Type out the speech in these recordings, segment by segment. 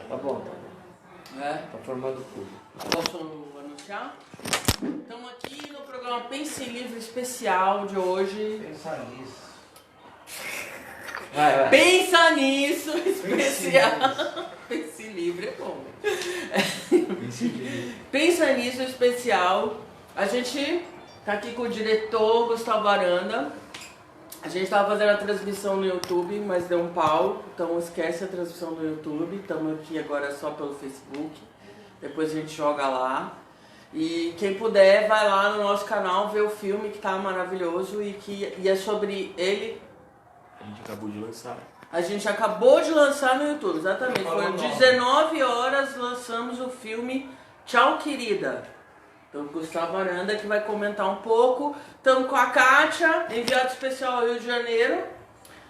Tá bom. É? Tá formando público. Posso anunciar? Estamos aqui no programa Pense Livre especial de hoje. Pensar nisso. Vai. Pensa nisso especial. Pense Livre é bom. Pensa nisso especial. A gente tá aqui com o diretor Gustavo Aranda. A gente estava fazendo a transmissão no YouTube, mas deu um pau, então esquece a transmissão no YouTube. Estamos aqui agora só pelo Facebook, depois a gente joga lá. E quem puder, vai lá no nosso canal ver o filme que tá maravilhoso e é sobre ele. A gente acabou de lançar. A gente acabou de lançar no YouTube, exatamente. Foi 19 horas, lançamos o filme Tchau, Querida. Então, Gustavo Aranda que vai comentar um pouco. Estamos com a Kátia, enviado especial ao Rio de Janeiro,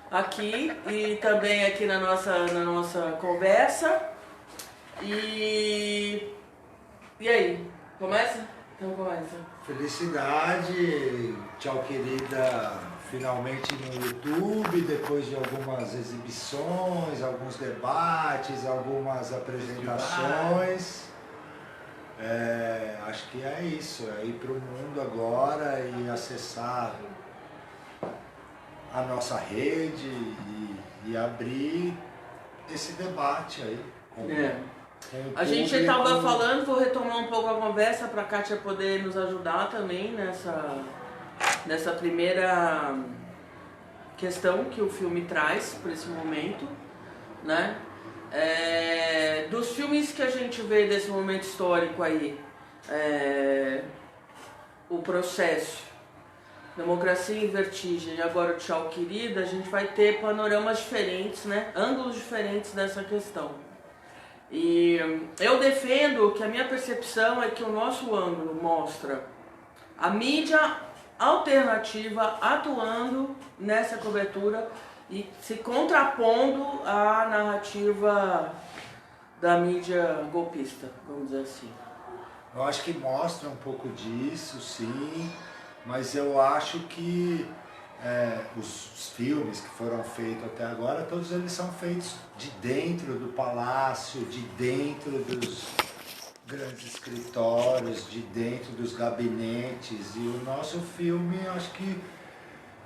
aqui e também aqui na nossa conversa. E aí, começa? Então começa. Felicidade, Tchau Querida, finalmente no YouTube, depois de algumas exibições, alguns debates, algumas apresentações. Acho que é isso, é ir para o mundo agora e acessar a nossa rede e abrir esse debate aí. A gente estava falando, vou retomar um pouco a conversa para a Kátia poder nos ajudar também nessa primeira questão que o filme traz para esse momento, né? Dos filmes que a gente vê desse momento histórico aí, O Processo, Democracia em Vertigem e agora o Tchau, Querida, a gente vai ter panoramas diferentes, né? Ângulos diferentes dessa questão. E eu defendo que a minha percepção é que o nosso ângulo mostra a mídia alternativa atuando nessa cobertura e se contrapondo à narrativa da mídia golpista, vamos dizer assim. Eu acho que mostra um pouco disso, sim, mas eu acho que os filmes que foram feitos até agora, todos eles são feitos de dentro do palácio, de dentro dos grandes escritórios, de dentro dos gabinetes, e o nosso filme, acho que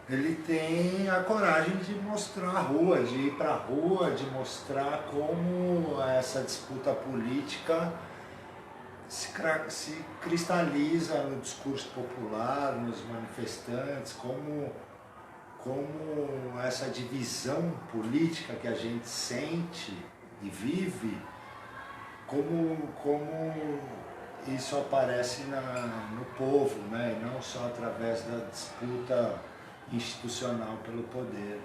ele tem a coragem de mostrar a rua, de ir para a rua, de mostrar como essa disputa política se cristaliza no discurso popular, nos manifestantes, como essa divisão política que a gente sente e vive, como isso aparece no povo, né? E não só através da disputa institucional pelo poder.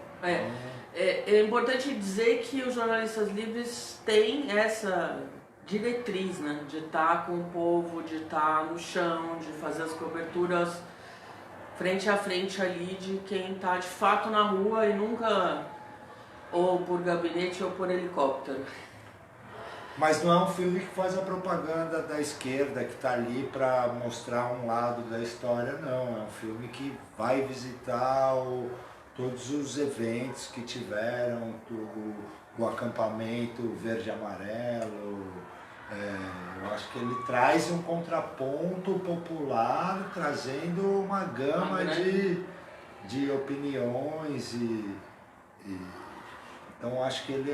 É importante dizer que os jornalistas livres têm essa diretriz, né, de estar com o povo, de estar no chão, de fazer as coberturas frente a frente ali de quem está de fato na rua e nunca ou por gabinete ou por helicóptero. Mas não é um filme que faz a propaganda da esquerda, que está ali para mostrar um lado da história, não. É um filme que vai visitar todos os eventos que tiveram, o acampamento verde e amarelo. Eu acho que ele traz um contraponto popular, trazendo uma gama de opiniões então acho que ele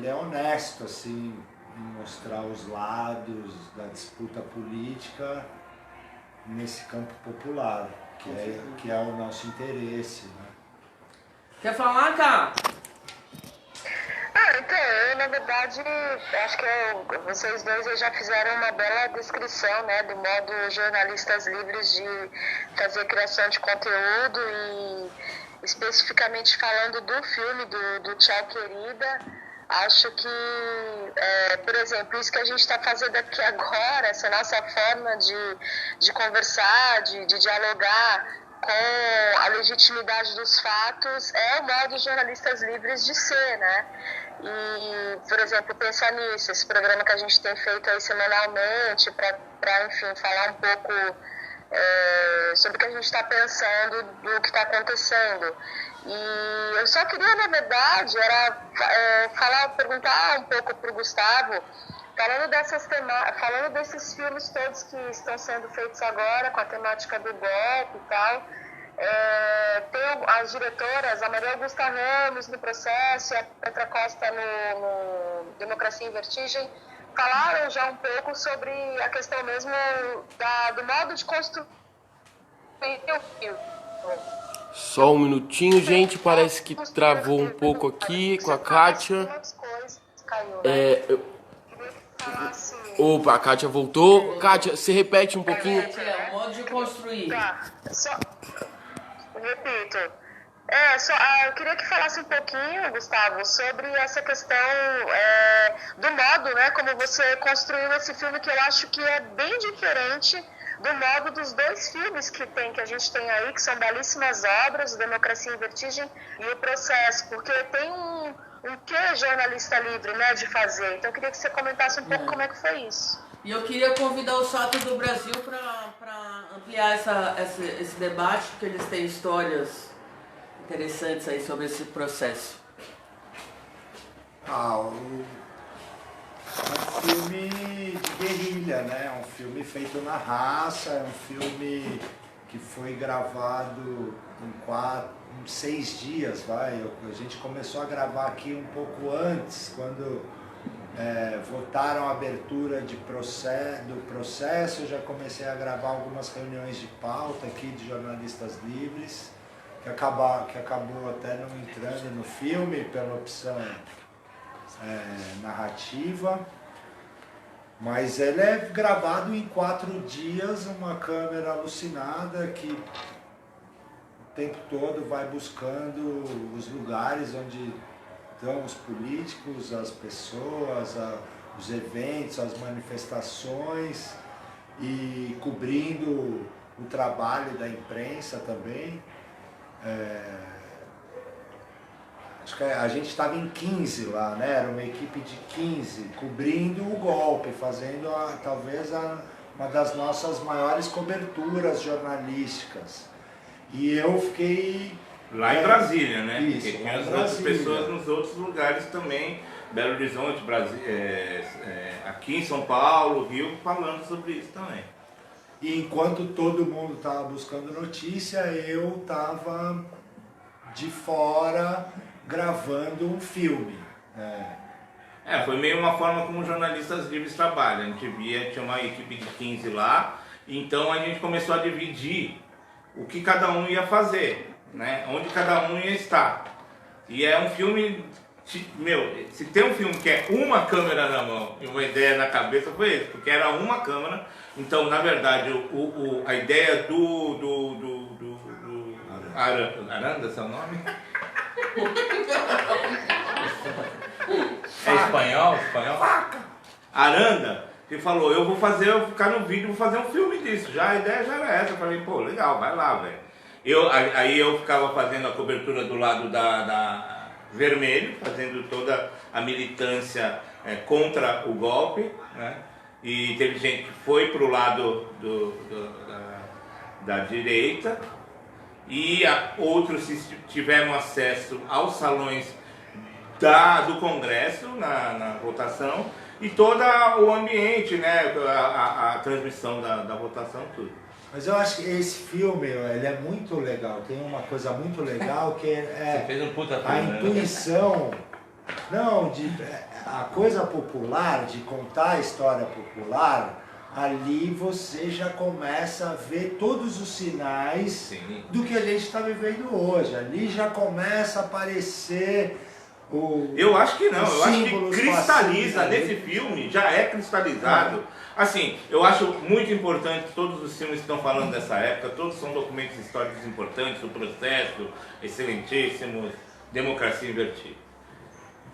é honesto assim, em mostrar os lados da disputa política nesse campo popular, que é o nosso interesse, né? Quer falar, Cá? Então, eu na verdade, acho que vocês dois aí já fizeram uma bela descrição, né, do modo jornalistas livres de fazer criação de conteúdo e especificamente falando do filme, do Tchau, Querida, acho que, por exemplo, isso que a gente está fazendo aqui agora, essa nossa forma de conversar, de dialogar com a legitimidade dos fatos, é o modo dos jornalistas livres de ser, né? E, por exemplo, pensar nisso, esse programa que a gente tem feito aí semanalmente, para enfim, falar um pouco sobre o que a gente está pensando do que está acontecendo. E eu só queria, na verdade, perguntar um pouco para o Gustavo, falando desses filmes todos que estão sendo feitos agora, com a temática do golpe e tal. Tem as diretoras, a Maria Augusta Ramos no Processo e a Petra Costa no Democracia em Vertigem, falaram já um pouco sobre a questão mesmo do modo de construir o filme. Só um minutinho, gente. Parece que travou um pouco aqui com a Kátia. Opa, a Kátia voltou. Kátia, você repete um pouquinho? O modo de construir. Tá, repito. Eu queria que falasse um pouquinho, Gustavo, sobre essa questão do modo, né, como você construiu esse filme, que eu acho que é bem diferente do modo dos dois filmes que a gente tem aí, que são belíssimas obras, o Democracia em Vertigem e o Processo, porque tem um quê jornalista livre, né, de fazer. Então eu queria que você comentasse um pouco como é que foi isso. E eu queria convidar o Sato do Brasil para ampliar esse debate, porque eles têm histórias interessantes aí sobre esse processo. É um filme de guerrilha, né? É um filme feito na raça, é um filme que foi gravado em 6 dias, A gente começou a gravar aqui um pouco antes, quando votaram a abertura do processo. Eu já comecei a gravar algumas reuniões de pauta aqui de jornalistas livres, que acabou até não entrando no filme pela opção narrativa, mas ele é gravado em 4 dias, uma câmera alucinada que o tempo todo vai buscando os lugares onde estão os políticos, as pessoas, os eventos, as manifestações, e cobrindo o trabalho da imprensa também. Acho que a gente estava em 15 lá, né? Era uma equipe de 15, cobrindo o golpe, fazendo talvez uma das nossas maiores coberturas jornalísticas. E eu fiquei... Lá em Brasília, né? Isso, porque tinha as outras pessoas nos outros lugares também, Belo Horizonte, aqui em São Paulo, Rio, falando sobre isso também. E enquanto todo mundo estava buscando notícia, eu estava de fora gravando um filme. Foi meio uma forma como jornalistas livres trabalham. A gente tinha uma equipe de 15 lá, então a gente começou a dividir o que cada um ia fazer, né? Onde cada um ia estar. E é um filme, se tem um filme que é uma câmera na mão e uma ideia na cabeça, foi esse, porque era uma câmera. Então, na verdade, a ideia Aranda, seu nome? É espanhol? Aranda, que falou, eu vou ficar no vídeo, vou fazer um filme disso. Já a ideia já era essa. Eu falei, pô, legal, vai lá, velho. Aí eu ficava fazendo a cobertura do lado da Vermelho, fazendo toda a militância contra o golpe, né? E teve gente que foi pro lado da direita, e outros tiveram acesso aos salões do Congresso na votação, e todo o ambiente, né, a transmissão da votação, tudo. Mas eu acho que esse filme, ele é muito legal, tem uma coisa muito legal que Você fez um puta a intuição, a coisa popular, de contar a história popular. Ali você já começa a ver todos os sinais Sim. do que a gente está vivendo hoje. Ali já começa a aparecer Eu acho que não, eu acho que cristaliza fascistas, nesse filme, já é cristalizado. Assim, eu acho muito importante todos os filmes que estão falando dessa época, todos são documentos históricos importantes, o Processo, excelentíssimos, Democracia em Vertigem.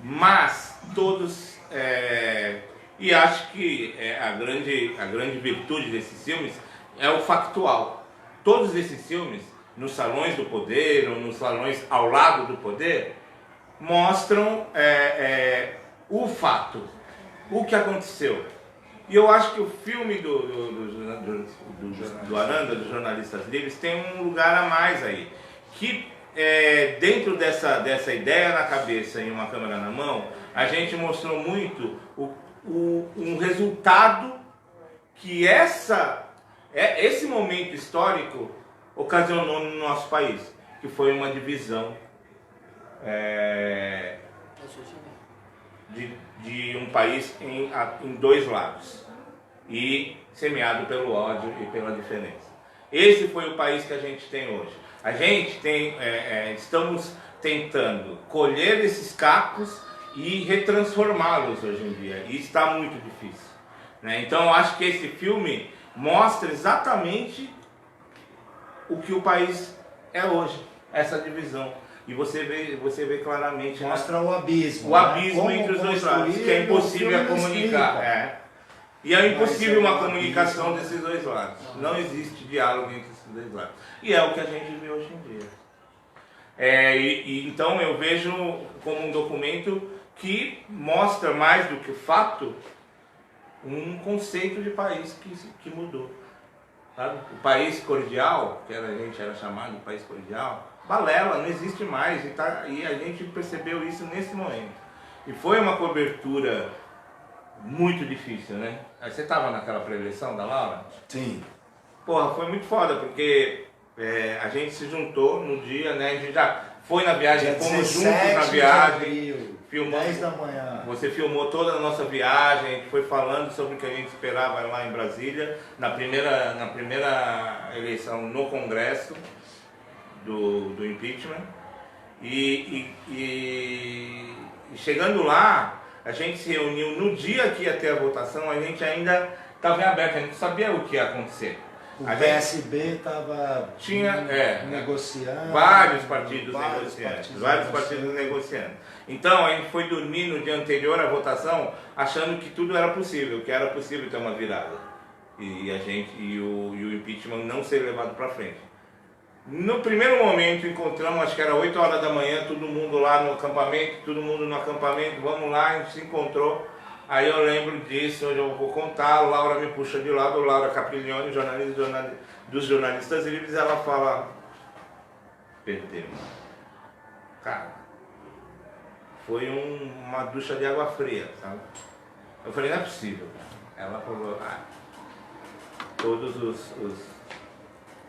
Mas todos, e acho que a grande virtude desses filmes é o factual. Todos esses filmes, nos salões do poder, ou nos salões ao lado do poder, mostram o fato, o que aconteceu. E eu acho que o filme do Aranda, dos Jornalistas Livres, tem um lugar a mais aí. Que dentro dessa ideia na cabeça e uma câmera na mão, a gente mostrou muito um resultado que esse momento histórico ocasionou no nosso país, que foi uma divisão de um país em dois lados e semeado pelo ódio e pela diferença. Esse foi o país que a gente tem hoje. A gente estamos tentando colher esses cacos e retransformá-los hoje em dia, e está muito difícil, né? Então eu acho que esse filme mostra exatamente o que o país é hoje, essa divisão. E você vê claramente... Mostra o abismo. O abismo né? entre os dois lados, que é impossível a comunicar. E é impossível uma comunicação desses dois lados. Não existe diálogo entre esses dois lados. E é o que a gente vê hoje em dia. Então eu vejo como um documento que mostra mais do que o fato, um conceito de país que mudou. Sabe? O país cordial, que a gente era chamado de país cordial, balela, não existe mais, e a gente percebeu isso nesse momento. E foi uma cobertura muito difícil, né? Você estava naquela pré-eleição da Laura? Sim. Porra, foi muito foda, porque a gente se juntou no dia, né? A gente já foi na viagem, fomos juntos na viagem, filmamos, 10 da manhã. Você filmou toda a nossa viagem, a gente foi falando sobre o que a gente esperava lá em Brasília, na primeira eleição no Congresso do impeachment. E chegando lá, a gente se reuniu no dia que ia ter a votação, a gente ainda estava em aberto, a gente não sabia o que ia acontecer. O PSB estava negociando. Vários partidos negociando. Então a gente foi dormir no dia anterior à votação achando que tudo era possível, que era possível ter uma virada. E o impeachment não ser levado para frente. No primeiro momento encontramos, acho que era 8 horas da manhã, todo mundo lá no acampamento, vamos lá, a gente se encontrou. Aí eu lembro disso, hoje eu vou contar, a Laura me puxa de lado, Laura Capriglione, jornalista dos Jornalistas Livres, ela fala, perdemos. Cara, foi uma ducha de água fria, sabe? Eu falei, não é possível. Ela falou,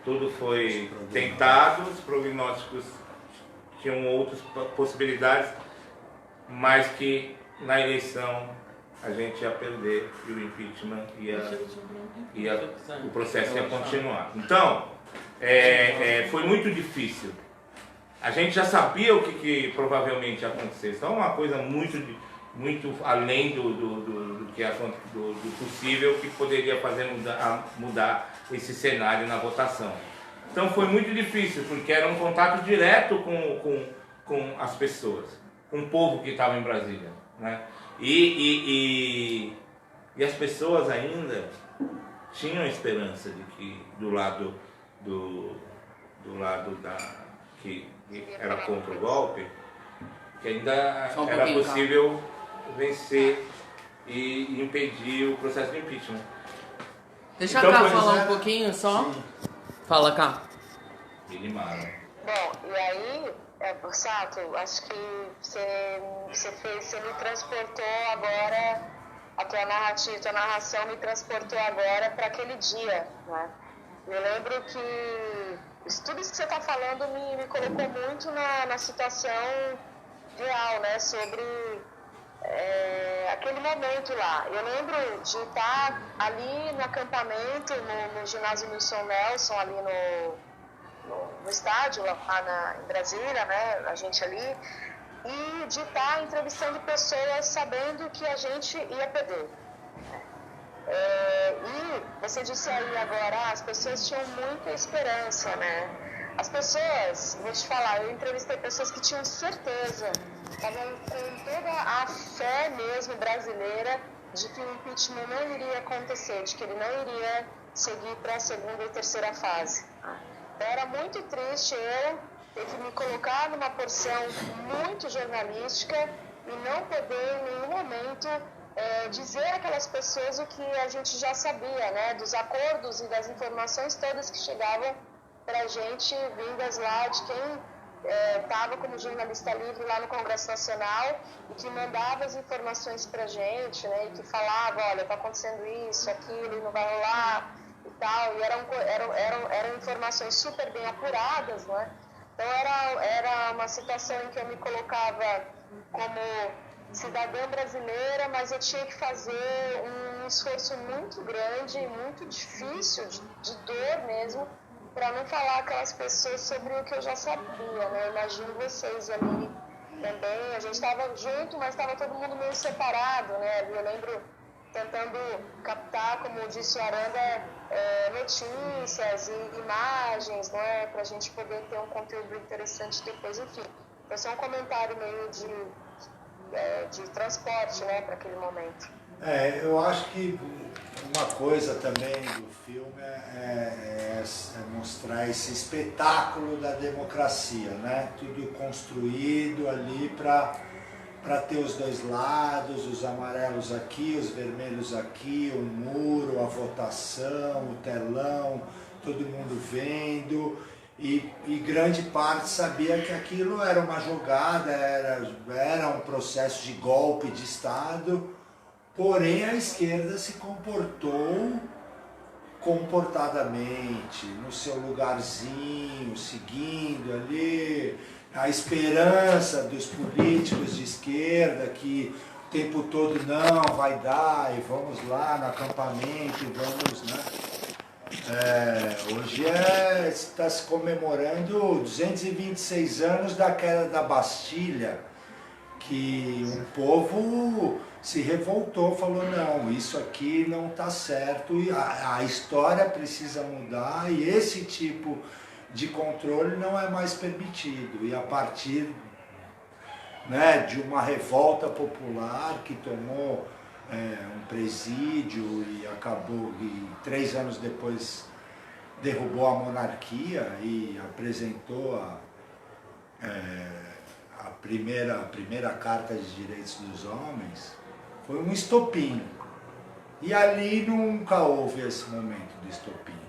tudo foi tentado, os prognósticos tinham outras possibilidades, mas que na eleição a gente ia perder e o impeachment o processo ia continuar. Então, foi muito difícil. A gente já sabia o que provavelmente ia acontecer. Então, uma coisa muito além do possível que poderia fazer mudar esse cenário na votação. Então, foi muito difícil, porque era um contato direto com as pessoas, com o povo que estava em Brasília, né? E as pessoas ainda tinham esperança de que do lado que era contra o golpe, que ainda era possível vencer e impedir o processo de impeachment. Deixa Então, a Cá por falar um exemplo, pouquinho só. Sim. Fala, Cá. Limaram. Bom, e aí, Borsato, acho que você me transportou agora, a tua narrativa, tua narração me transportou agora para aquele dia, né? Eu lembro que tudo isso que você está falando me colocou muito na situação real, né? Sobre aquele momento lá. Eu lembro de estar ali no acampamento, no ginásio Nilson Nelson, ali no estádio lá em Brasília, né? A gente ali, e de estar entrevistando pessoas sabendo que a gente ia perder. E você disse aí agora, as pessoas tinham muita esperança, né? As pessoas, vou te falar, eu entrevistei pessoas que tinham certeza, estavam com toda a fé mesmo brasileira de que o impeachment não iria acontecer, de que ele não iria seguir para a segunda e terceira fase. Era muito triste eu ter que me colocar numa porção muito jornalística e não poder em nenhum momento dizer àquelas pessoas o que a gente já sabia, né, dos acordos e das informações todas que chegavam para a gente, vindas lá de quem estava como jornalista livre lá no Congresso Nacional e que mandava as informações para a gente, né, e que falava, olha, está acontecendo isso, aquilo, não vai rolar e tal, e eram informações super bem apuradas, né? Então era uma situação em que eu me colocava como cidadã brasileira, mas eu tinha que fazer um esforço muito grande, muito difícil, de dor mesmo, para não falar aquelas pessoas sobre o que eu já sabia, né? Eu imagino vocês ali também, a gente estava junto, mas estava todo mundo meio separado, né? Eu lembro tentando captar, como disse o Aranda, notícias e imagens, né? Para a gente poder ter um conteúdo interessante depois, enfim. Esse é um comentário meio de transporte, né, para aquele momento. Eu acho que uma coisa também do filme é mostrar esse espetáculo da democracia, né? Tudo construído ali para ter os dois lados, os amarelos aqui, os vermelhos aqui, o muro, a votação, o telão, todo mundo vendo. E grande parte sabia que aquilo era uma jogada, era um processo de golpe de Estado, porém a esquerda se comportou comportadamente, no seu lugarzinho, seguindo ali a esperança dos políticos de esquerda que o tempo todo não vai dar e vamos lá no acampamento e vamos, né? Hoje está se comemorando 226 anos da queda da Bastilha, que um povo se revoltou, falou não, isso aqui não está certo, e a história precisa mudar e esse tipo de controle não é mais permitido. E a partir, né, de uma revolta popular que tomou um presídio e acabou, e 3 anos depois derrubou a monarquia e apresentou a primeira Carta de Direitos dos Homens, foi um estopim. E ali nunca houve esse momento de estopim.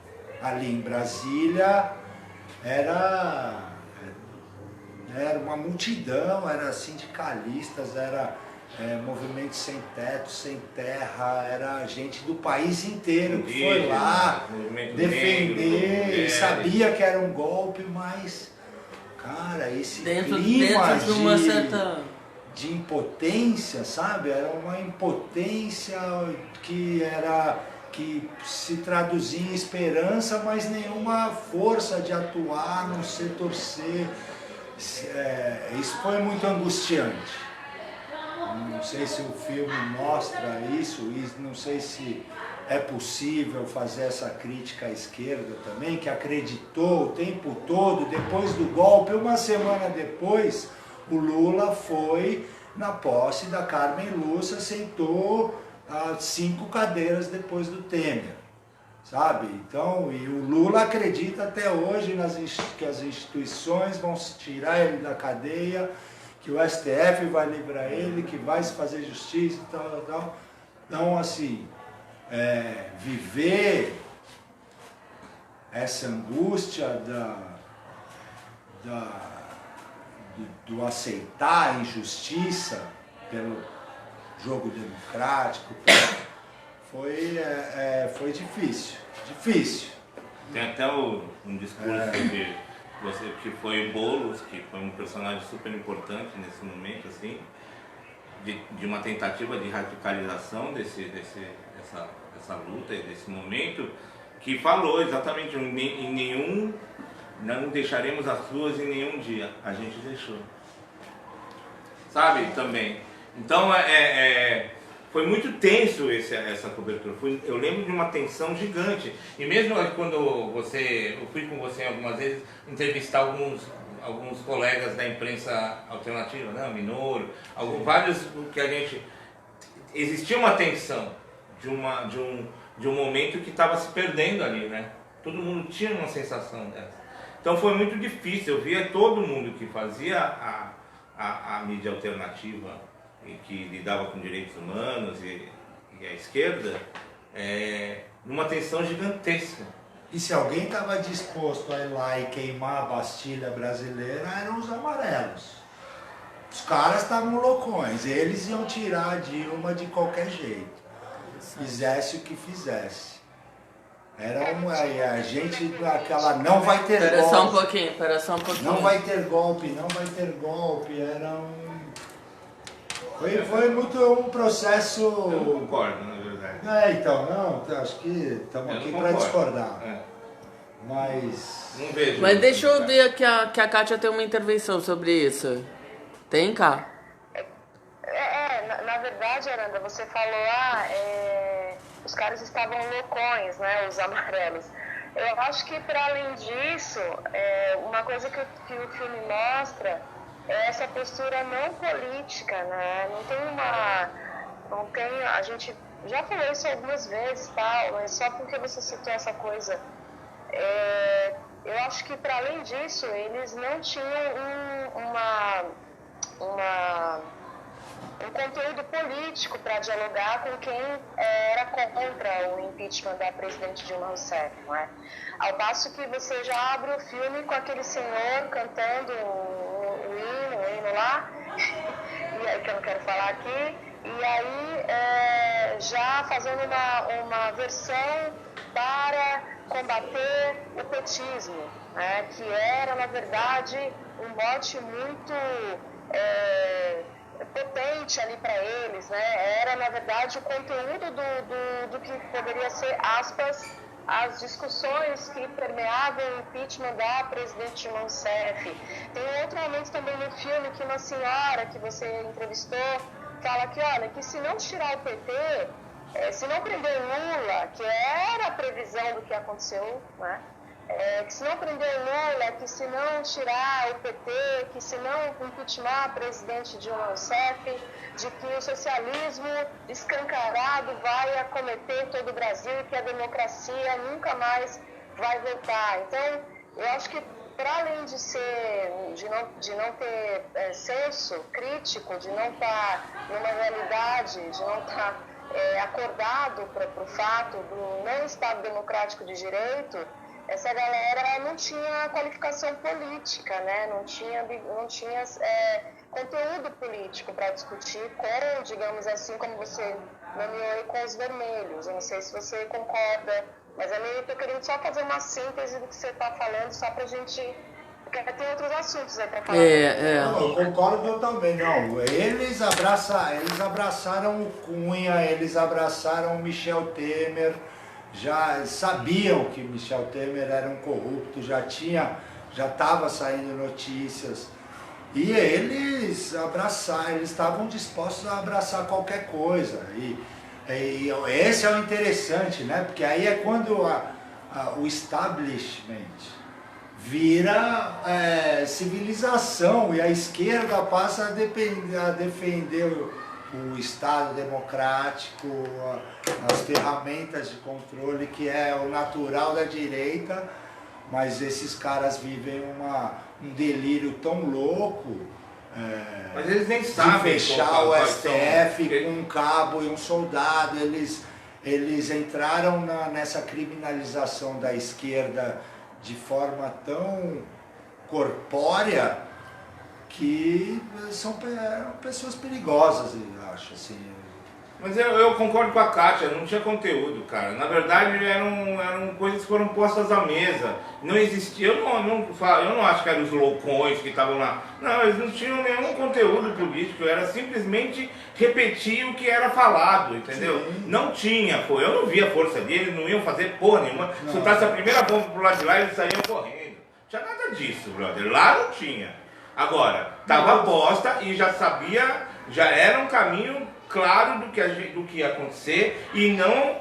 Ali em Brasília era uma multidão, era sindicalistas, era movimento sem teto, sem terra, era gente do país inteiro que foi lá defender e sabia que era um golpe, mas, cara, esse clima dentro de uma certa... de impotência, sabe? Era uma impotência que se traduzia em esperança, mas nenhuma força de atuar, a não ser torcer. Isso foi muito angustiante. Não sei se o filme mostra isso, e não sei se é possível fazer essa crítica à esquerda também, que acreditou o tempo todo, depois do golpe, uma semana depois, o Lula foi na posse da Carmen Lúcia, sentou a 5 cadeiras depois do Temer, sabe? Então, e o Lula acredita até hoje que as instituições vão tirar ele da cadeia, que o STF vai livrar ele, que vai se fazer justiça e tal, tal. Então, assim, viver essa angústia do aceitar a injustiça pelo jogo democrático, foi difícil. Tem até um discurso que foi o Boulos, que foi um personagem super importante nesse momento, assim, de uma tentativa de radicalização dessa luta, desse momento, que falou exatamente, não deixaremos as ruas em nenhum dia, a gente deixou. Sabe, também. Então, foi muito tenso essa cobertura. Eu lembro de uma tensão gigante. E mesmo quando eu fui com você algumas vezes entrevistar alguns colegas da imprensa alternativa, né, Minoro, vários que a gente... Existia uma tensão de um momento que estava se perdendo ali, né? Todo mundo tinha uma sensação dessa. Então foi muito difícil. Eu via todo mundo que fazia a mídia alternativa e que lidava com direitos humanos e a esquerda, numa tensão gigantesca. E se alguém estava disposto a ir lá e queimar a Bastilha brasileira, eram os amarelos. Os caras estavam loucões, eles iam tirar a Dilma de qualquer jeito, fizesse o que fizesse. Era a gente, aquela não vai ter golpe. Espera só um pouquinho. Não vai ter golpe, não vai ter golpe, era um... Foi muito um processo... Eu não concordo, na verdade. Então, não, acho que estamos aqui para discordar. Mas... Não vejo. Mas deixa eu ver que a Kátia tem uma intervenção sobre isso. Tem, Cá? Na verdade, Aranda, você falou, os caras estavam loucões, né, os amarelos. Eu acho que, para além disso, uma coisa que o filme mostra é essa postura não política, né? A gente já falou isso algumas vezes, tal, mas só porque você citou essa coisa, eu acho que, para além disso, eles não tinham um conteúdo político para dialogar com quem era contra o impeachment da presidente Dilma Rousseff, não é? Ao passo que você já abre o filme com aquele senhor cantando o hino lá, e aí que eu não quero falar aqui, e aí já fazendo uma versão para combater o petismo, né? Que era, na verdade, um mote muito potente ali para eles, né? Era, na verdade, o conteúdo do que poderia ser, aspas, as discussões que permeavam o impeachment da presidente Dilma Rousseff. Tem um outro momento também no filme que uma senhora que você entrevistou fala que, olha, que se não tirar o PT, se não prender o Lula, que era a previsão do que aconteceu, né? Que se não prender o Lula, que se não tirar o PT, que se não impeachment a presidente Dilma Rousseff, de que o socialismo escancarado vai acometer todo o Brasil e que a democracia nunca mais vai voltar. Então, eu acho que, para além de não ter senso crítico, de não estar numa realidade, de não estar acordado para o fato do não Estado democrático de direito, essa galera não tinha qualificação política, né? Não tinha conteúdo político para discutir com, digamos assim, como você nomeou, com os vermelhos. Eu não sei se você concorda, mas eu estou querendo só fazer uma síntese do que você está falando, só para a gente... Porque tem outros assuntos aí para falar. Não, eu concordo também, não. Eles abraçaram o Cunha, eles abraçaram o Michel Temer, já sabiam que Michel Temer era um corrupto, já estava saindo notícias. E eles estavam dispostos a abraçar qualquer coisa. E esse é o interessante, né? Porque aí é quando o establishment vira civilização e a esquerda passa a defender o Estado democrático, as ferramentas de controle, que é o natural da direita, mas esses caras vivem um delírio tão louco mas eles nem de sabem fechar o STF com um cabo e um soldado. Eles entraram nessa criminalização da esquerda de forma tão corpórea que são pessoas perigosas, eu acho, assim. Mas eu concordo com a Kátia, não tinha conteúdo, cara. Na verdade, eram coisas que foram postas à mesa. Não existia, eu não acho que eram os loucões que estavam lá. Não, eles não tinham nenhum conteúdo político, era simplesmente repetir o que era falado, entendeu? Sim. Não tinha, pô, eu não via a força deles, não iam fazer porra nenhuma. Se soltasse a primeira bomba pro lado de lá, eles saíam correndo. Não tinha nada disso, brother. Lá não tinha. Agora, estava posta e já sabia, já era um caminho claro do que ia acontecer, e não,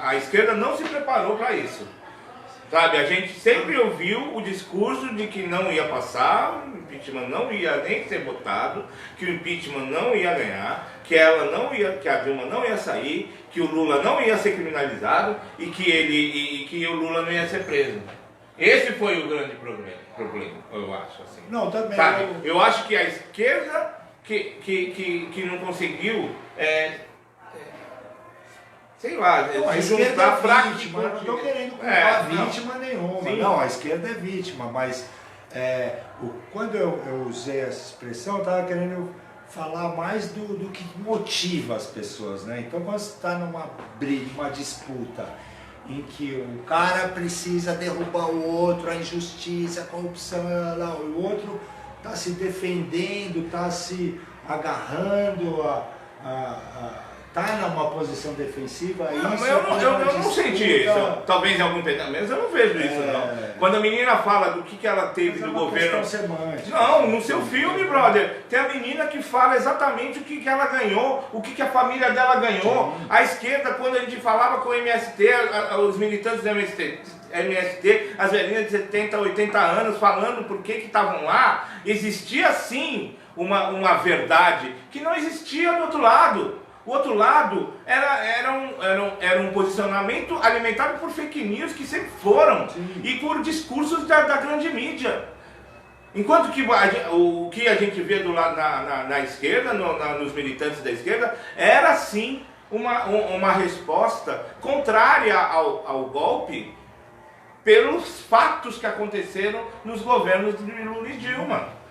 a esquerda não se preparou para isso. Sabe, a gente sempre ouviu o discurso de que não ia passar, o impeachment não ia nem ser votado, que o impeachment não ia ganhar, que a Dilma não ia sair, que o Lula não ia ser criminalizado e que o Lula não ia ser preso. Esse foi o grande problema, eu acho, assim. Não, também. Sabe, eu acho que a esquerda que não conseguiu, sei lá, Não, a se esquerda juntar pra é vítima, eu não estou querendo culpar vítima nenhuma. Sim. Não, a esquerda é vítima, mas quando eu usei essa expressão, eu estava querendo falar mais do que motiva as pessoas, né? Então, quando você está numa briga, uma disputa, em que o cara precisa derrubar o outro, a injustiça, a corrupção, o outro está se defendendo, está se agarrando, está numa posição defensiva. Não, isso eu não senti isso. Talvez em algum pedaço, mas eu não vejo isso, não. Quando a menina fala do que ela teve do governo... semântica. Não, no seu filme, brother, tem a menina que fala exatamente o que ela ganhou, o que a família dela ganhou. Sim. A esquerda, quando a gente falava com o MST, os militantes do MST, as velhinhas de 70, 80 anos, falando por que estavam lá, existia sim uma verdade que não existia do outro lado. O outro lado era um posicionamento alimentado por fake news que sempre foram. Sim. E por discursos da grande mídia. Enquanto que o que a gente vê do lado na esquerda, nos militantes da esquerda, era sim uma resposta contrária ao golpe pelos fatos que aconteceram nos governos de Lula e Dilma.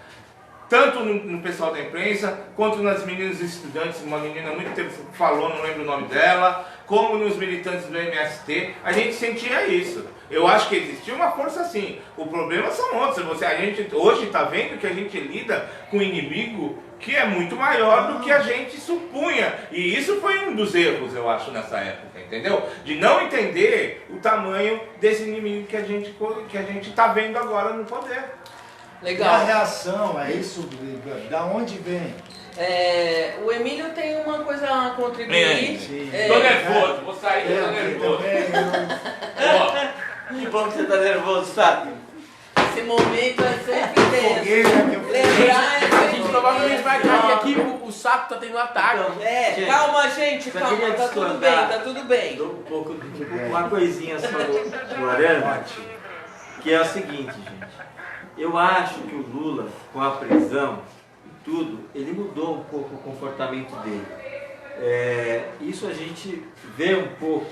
Tanto no pessoal da imprensa, quanto nas meninas estudantes, uma menina muito interessante falou, não lembro o nome dela, como nos militantes do MST, a gente sentia isso. Eu acho que existia uma força sim. O problema são outros. A gente hoje está vendo que a gente lida com um inimigo que é muito maior do que a gente supunha. E isso foi um dos erros, eu acho, nessa época, entendeu? De não entender o tamanho desse inimigo que a gente está vendo agora no poder. Legal. E a reação, é isso? Da onde vem? O Emílio tem uma coisa a contribuir. Tô nervoso, vou sair, tô nervoso. Que bom que você tá nervoso, sabe? Esse momento é sempre tenso. Fogueira que eu Lembrar é A gente provavelmente vai cair aqui, o saco tá tendo ataque. Gente, calma, gente, só calma, queria tá tudo bem, discordar. tá tudo bem. Um pouco, uma coisinha só do Arana, que é o seguinte, gente. Eu acho que o Lula, com a prisão e tudo, ele mudou um pouco o comportamento dele. Isso a gente vê um pouco,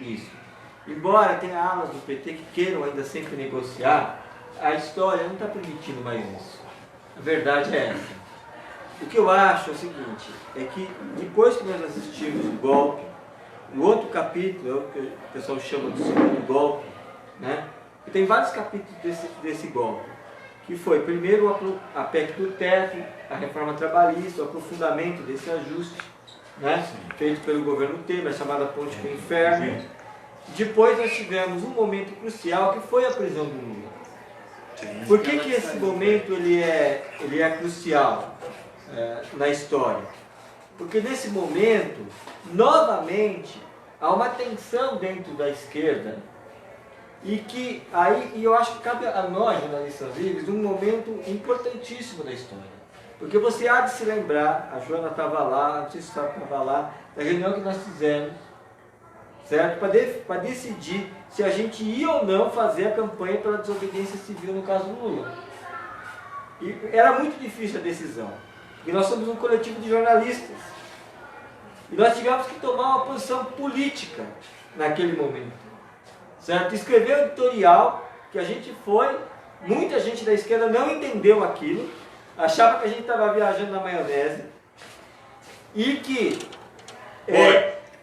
isso. Embora tenha alas do PT que queiram ainda sempre negociar, a história não está permitindo mais isso. A verdade é essa. O que eu acho é o seguinte, é que depois que nós assistimos o golpe, o outro capítulo, é o que o pessoal chama de segundo golpe, né? E tem vários capítulos desse golpe, que foi primeiro a PEC do teto, a reforma trabalhista, o aprofundamento desse ajuste, né? Feito pelo governo Temer, chamada Ponte com o Inferno. Depois nós tivemos um momento crucial, que foi a prisão do Lula. Por que esse momento ele é crucial na história? Porque nesse momento, novamente, há uma tensão dentro da esquerda, e eu acho que cabe a nós, jornalistas livres, um momento importantíssimo da história. Porque você há de se lembrar, a Joana estava lá, a Tícia estava lá, da reunião que nós fizemos, certo? Para decidir se a gente ia ou não fazer a campanha pela desobediência civil no caso do Lula. E era muito difícil a decisão, porque nós somos um coletivo de jornalistas. E nós tivemos que tomar uma posição política naquele momento. Certo? Escrever o editorial, que a gente muita gente da esquerda não entendeu aquilo, achava que a gente estava viajando na maionese, e que...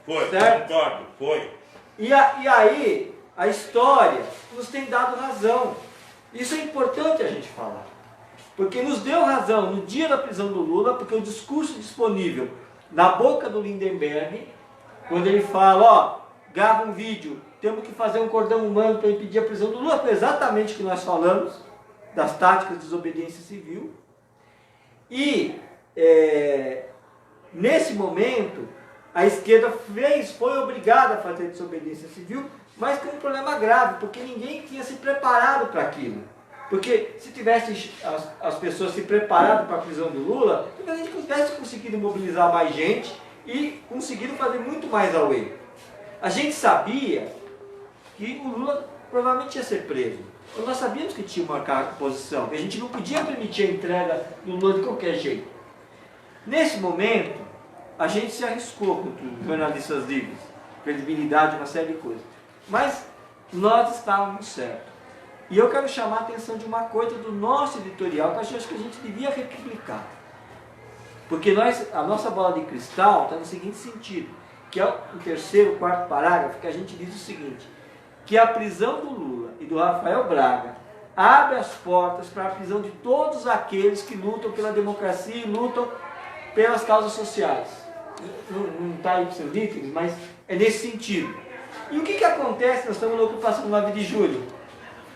Foi, certo? concordo, foi. E aí, a história nos tem dado razão. Isso é importante a gente falar. Porque nos deu razão no dia da prisão do Lula, porque o discurso disponível na boca do Lindenberg, quando ele fala, grava um vídeo, temos que fazer um cordão humano para impedir a prisão do Lula, foi exatamente o que nós falamos, das táticas de desobediência civil. E, nesse momento, a esquerda foi obrigada a fazer desobediência civil, mas com um problema grave, porque ninguém tinha se preparado para aquilo. Porque se tivesse as pessoas se preparado para a prisão do Lula, a gente tivesse conseguido mobilizar mais gente e conseguido fazer muito mais auê. A gente sabia que o Lula provavelmente ia ser preso. Nós sabíamos que tinha uma posição, que a gente não podia permitir a entrega do Lula de qualquer jeito. Nesse momento, a gente se arriscou contra os jornalistas livres, credibilidade, uma série de coisas. Mas nós estávamos certos. E eu quero chamar a atenção de uma coisa do nosso editorial, que eu acho que a gente devia replicar. Porque a nossa bola de cristal está no seguinte sentido, que é o terceiro, quarto parágrafo, que a gente diz o seguinte, que a prisão do Lula e do Rafael Braga abre as portas para a prisão de todos aqueles que lutam pela democracia e lutam pelas causas sociais. Não está aí para os seus itens, mas é nesse sentido. E o que acontece? Nós estamos na ocupação do 9 de julho.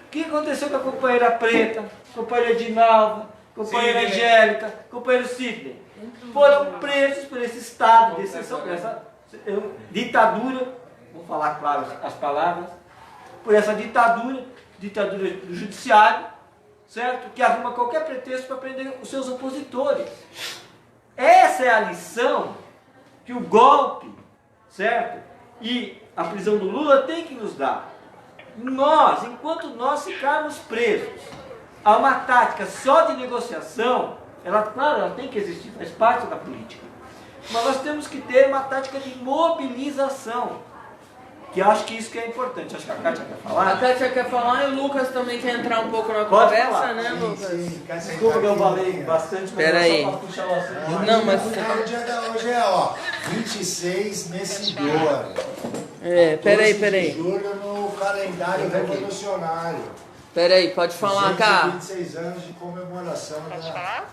O que aconteceu com a companheira Preta, a companheira Dinalva, a companheira Angélica, o companheiro Sidney? Foram presos por esse estado de exceção, por essa ditadura, vou falar claro as palavras, por essa ditadura do judiciário, certo? Que arruma qualquer pretexto para prender os seus opositores. Essa é a lição que o golpe, certo? E a prisão do Lula tem que nos dar. Nós, enquanto nós ficarmos presos a uma tática só de negociação, claro, ela tem que existir, faz parte da política. Mas nós temos que ter uma tática de mobilização, que eu acho que isso que é importante. Acho que a Kátia quer falar. A Kátia quer falar e o Lucas também quer entrar um pouco na Pode conversa, falar. né, Lucas? Desculpa que eu falei bastante, mas Pera aí. só para puxar o assunto. Não, mas... Hoje é, ó, 26 Messidor. Peraí. De julho no calendário revolucionário. Peraí, pode falar, Cá. 26 anos de comemoração Pode da... falar?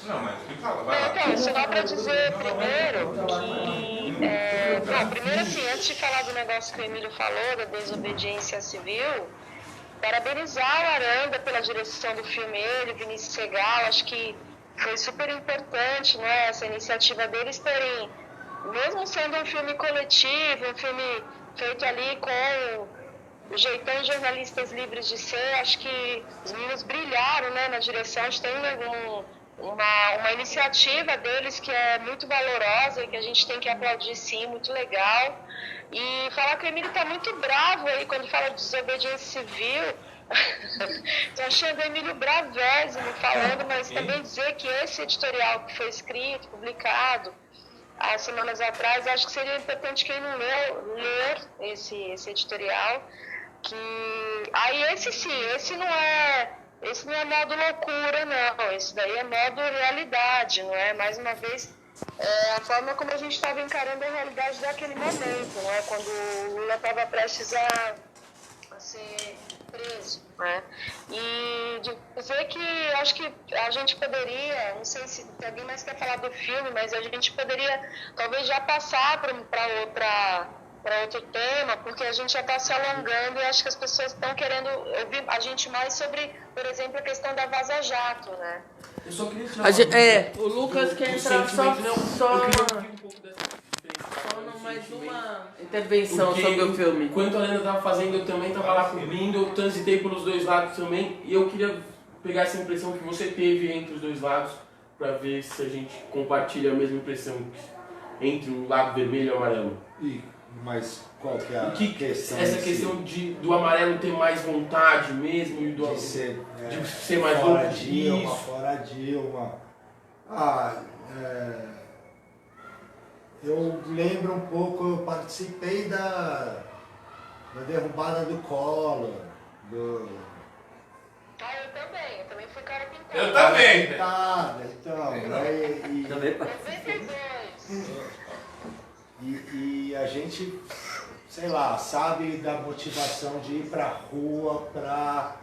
Não, mas fala, vai lá. Então, só para dizer primeiro que... primeiro assim, antes de falar do negócio que o Emílio falou, da desobediência civil, parabenizar o Aranda pela direção do filme, ele, Vinícius Segal, acho que foi super importante, né, essa iniciativa deles terem, mesmo sendo um filme coletivo, um filme feito ali com o jeitão de jornalistas livres de ser, acho que os meninos brilharam, né, na direção, de ter uma iniciativa deles que é muito valorosa e que a gente tem que aplaudir sim, muito legal. E falar que o Emílio está muito bravo aí quando fala de desobediência civil. Estou achando o Emílio bravésimo falando, mas também dizer que esse editorial que foi escrito, publicado há semanas atrás, acho que seria importante quem não leu, ler esse editorial. Aí esse sim, esse não é modo loucura, não. Esse daí é modo realidade, não é? Mais uma vez, a forma como a gente estava encarando a realidade daquele momento, não é? Quando o Lula estava prestes a ser preso, né? E dizer que acho que a gente poderia, não sei se alguém mais quer falar do filme, mas a gente poderia talvez já passar para outro tema, porque a gente já está se alongando e acho que as pessoas estão querendo ouvir a gente mais sobre, por exemplo, a questão da Vaza Jato, né? Eu só queria tirar o Lucas quer entrar só eu queria ouvir um pouco dessa mais uma intervenção Porque sobre o filme. Enquanto a Helena estava fazendo, eu também estava lá cobrindo, eu transitei pelos dois lados também, e eu queria pegar essa impressão que você teve entre os dois lados, para ver se a gente compartilha a mesma impressão entre o lado vermelho e o amarelo. Mas qual que é a Que questão? essa questão do amarelo ter mais vontade mesmo e de ser mais fora louco Dilma, disso. fora Dilma. Eu lembro um pouco, eu participei da derrubada do Collor. Eu também fui cara pintada. Eu também. Então, também 92. E a gente, sei lá, sabe da motivação de ir pra rua para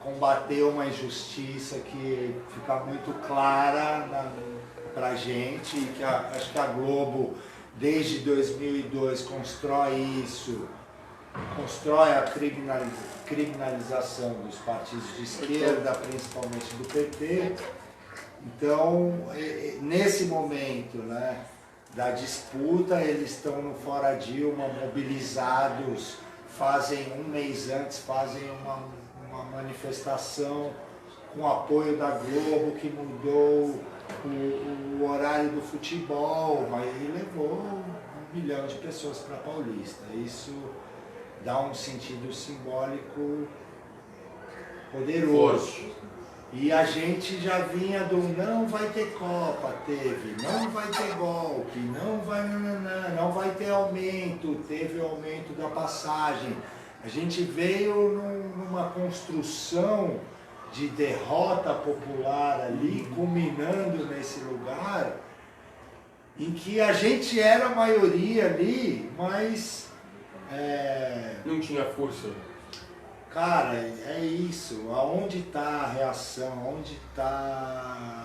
combater uma injustiça que fica muito clara pra gente, que acho que a Globo desde 2002 constrói isso, constrói a criminalização dos partidos de esquerda, principalmente do PT. Então, nesse momento, né, da disputa, eles estão no Fora Dilma, mobilizados, um mês antes, fazem uma manifestação com apoio da Globo, que mudou o horário do futebol, mas levou 1 milhão de pessoas para Paulista. Isso dá um sentido simbólico poderoso. E a gente já vinha do não vai ter Copa, teve, não vai ter golpe, não vai ter aumento, teve o aumento da passagem. A gente veio numa construção de derrota popular ali, culminando nesse lugar, em que a gente era a maioria ali, mas... Não tinha força. Cara, é isso. Aonde está a reação? Onde está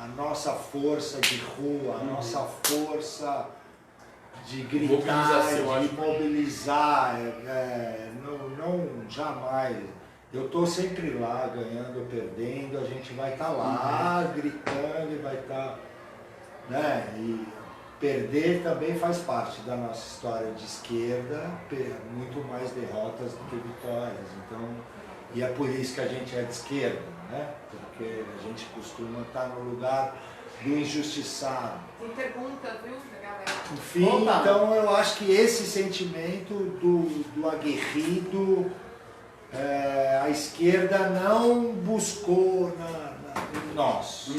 a nossa força de rua, a nossa força de gritar, de mobilizar? Não, jamais. Eu estou sempre lá, ganhando ou perdendo, a gente vai estar lá, gritando e vai estar... né? E perder também faz parte da nossa história de esquerda, muito mais derrotas do que vitórias. Então, e é por isso que a gente é de esquerda, né? Porque a gente costuma estar no lugar do injustiçado. Tem pergunta, viu, da galera? Enfim, então eu acho que esse sentimento do aguerrido, a esquerda não buscou em nós.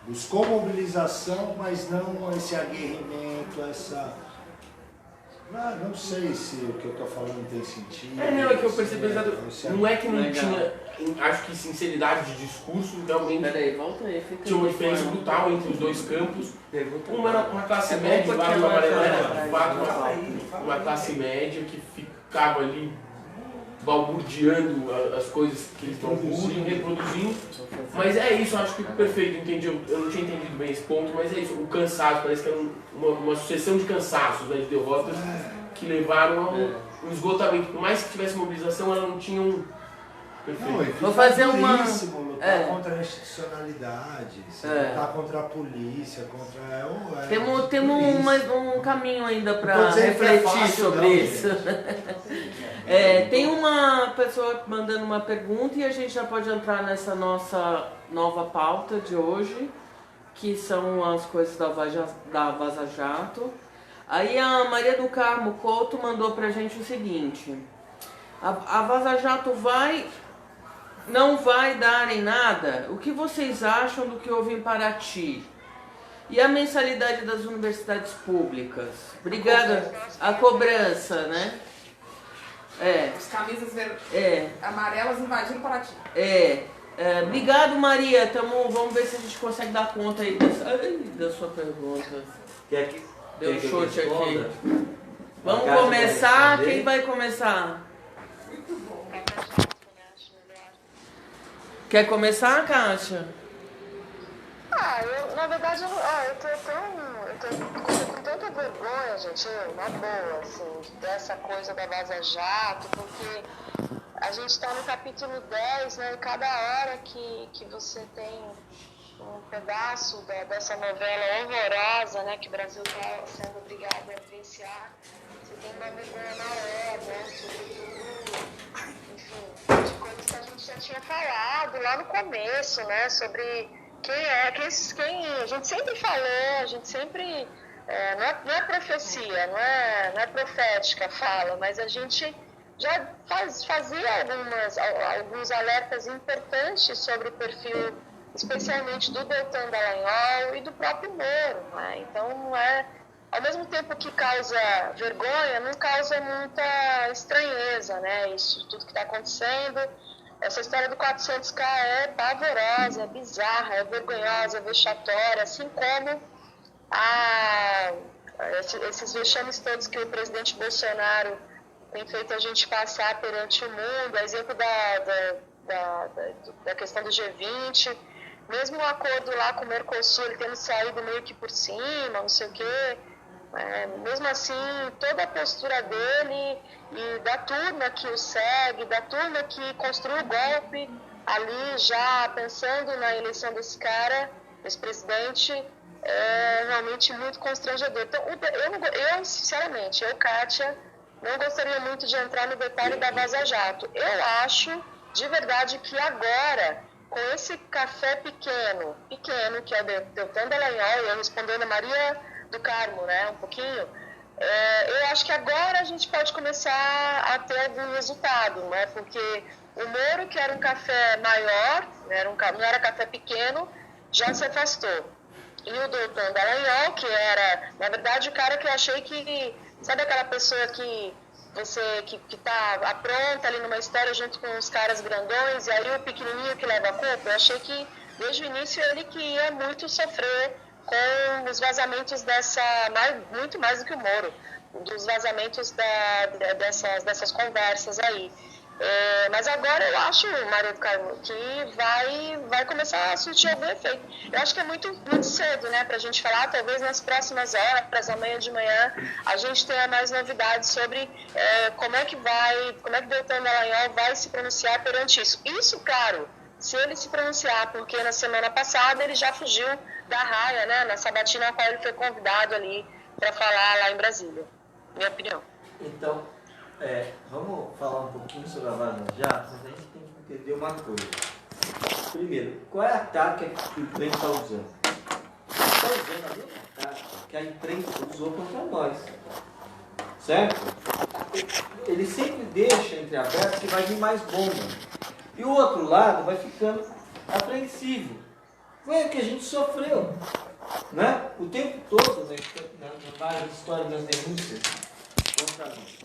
Buscou mobilização, mas não esse aguerrimento, essa... não sei se o que eu estou falando tem sentido. Não, é que eu percebi não é que não tinha, acho que sinceridade de discurso, realmente Peraí, volta aí. tinha uma diferença brutal entre os dois campos. Uma era uma classe média, lá do Amarelo era de fato uma classe média que ficava ali balbuciando as coisas que eles balbuciam, reproduzindo. Mas é isso, eu acho que perfeito, entendi. Eu não tinha entendido bem esse ponto, mas é isso. O cansaço, parece que era uma sucessão de cansaços, né, de derrotas que levaram a um esgotamento. Por mais que tivesse mobilização, ela não tinha um... Perfeito. Vou fazer uma... lutar contra a institucionalidade, lutar contra a polícia, contra... Temos um caminho ainda para refletir sobre isso. Tem uma pessoa mandando uma pergunta e a gente já pode entrar nessa nossa nova pauta de hoje, que são as coisas da Vaza Jato. Aí a Maria do Carmo Couto mandou pra gente o seguinte: a Vaza Jato não vai dar em nada? O que vocês acham do que houve em Paraty? E a mensalidade das universidades públicas? Obrigada. A cobrança, né? As camisas amarelas invadiram Paraty. Obrigado, Maria. Vamos ver se a gente consegue dar conta aí da sua pergunta. Quer que Deu um chute aqui. responda? Vamos Cátia começar? vai Quem vai começar? Quer começar, Kátia? Na verdade, eu tô com tanta vergonha, gente, na boa, assim, dessa coisa da Vaza Jato, porque a gente está no capítulo 10, né, e cada hora que você tem um pedaço dessa novela horrorosa, né, que o Brasil está sendo obrigado a vivenciar, você tem uma vergonha maior, né, sobretudo, enfim, de coisas que a gente já tinha falado lá no começo, né, sobre quem a gente sempre falou, a gente sempre, não é profecia, não é profética fala, mas a gente já fazia alguns alertas importantes sobre o perfil, especialmente do Deltan Dallagnol e do próprio Moro, né? Então não é, ao mesmo tempo que causa vergonha, não causa muita estranheza, né? Isso tudo que está acontecendo. Essa história do 400K é pavorosa, é bizarra, é vergonhosa, é vexatória, assim como esses vexames todos que o presidente Bolsonaro tem feito a gente passar perante o mundo, a exemplo da questão do G20, mesmo o acordo lá com o Mercosul, ele tendo saído meio que por cima, não sei o quê, mesmo assim, toda a postura dele e da turma que o segue, da turma que construiu o golpe ali já pensando na eleição desse cara, desse presidente, é realmente muito constrangedor. Então, eu sinceramente, Kátia, não gostaria muito de entrar no detalhe da Vaza Jato. Eu acho, de verdade, que agora, com esse café pequeno, que é o Deltan Dallagnol, eu respondendo a Maria do Carmo, né, um pouquinho, eu acho que agora a gente pode começar a ter algum resultado, né, porque O Moro, que era um café maior, não era café pequeno, já se afastou. E o doutor Dallagnol, que era, na verdade, o cara que eu achei que, sabe aquela pessoa que tá pronta ali numa história junto com os caras grandões, e aí o pequenininho que leva a culpa? Eu achei que, desde o início, ele que ia muito sofrer com os vazamentos muito mais do que o Moro, dos vazamentos dessas conversas aí. Mas agora eu acho, Maria do Carmo, que vai começar a surtir algum efeito. Eu acho que é muito, muito cedo, né, pra gente falar. Talvez nas próximas horas, amanhã de manhã, a gente tenha mais novidades sobre como é que Deltan Dallagnol vai se pronunciar perante isso. Isso, claro, se ele se pronunciar, porque na semana passada ele já fugiu da raia, né, na sabatina a qual ele foi convidado ali para falar lá em Brasília. Minha opinião. Então, vamos falar um pouquinho sobre a Vaza Jato, mas a gente tem que entender uma coisa. Primeiro, qual é a tática que o Breno está usando? Está usando a mesma tática que a imprensa usou contra nós. Certo? Ele sempre deixa entreaberto que vai vir mais bomba. E o outro lado vai ficando apreensivo. Foi o que a gente sofreu, né? O tempo todo, nas várias histórias das denúncias contra nós.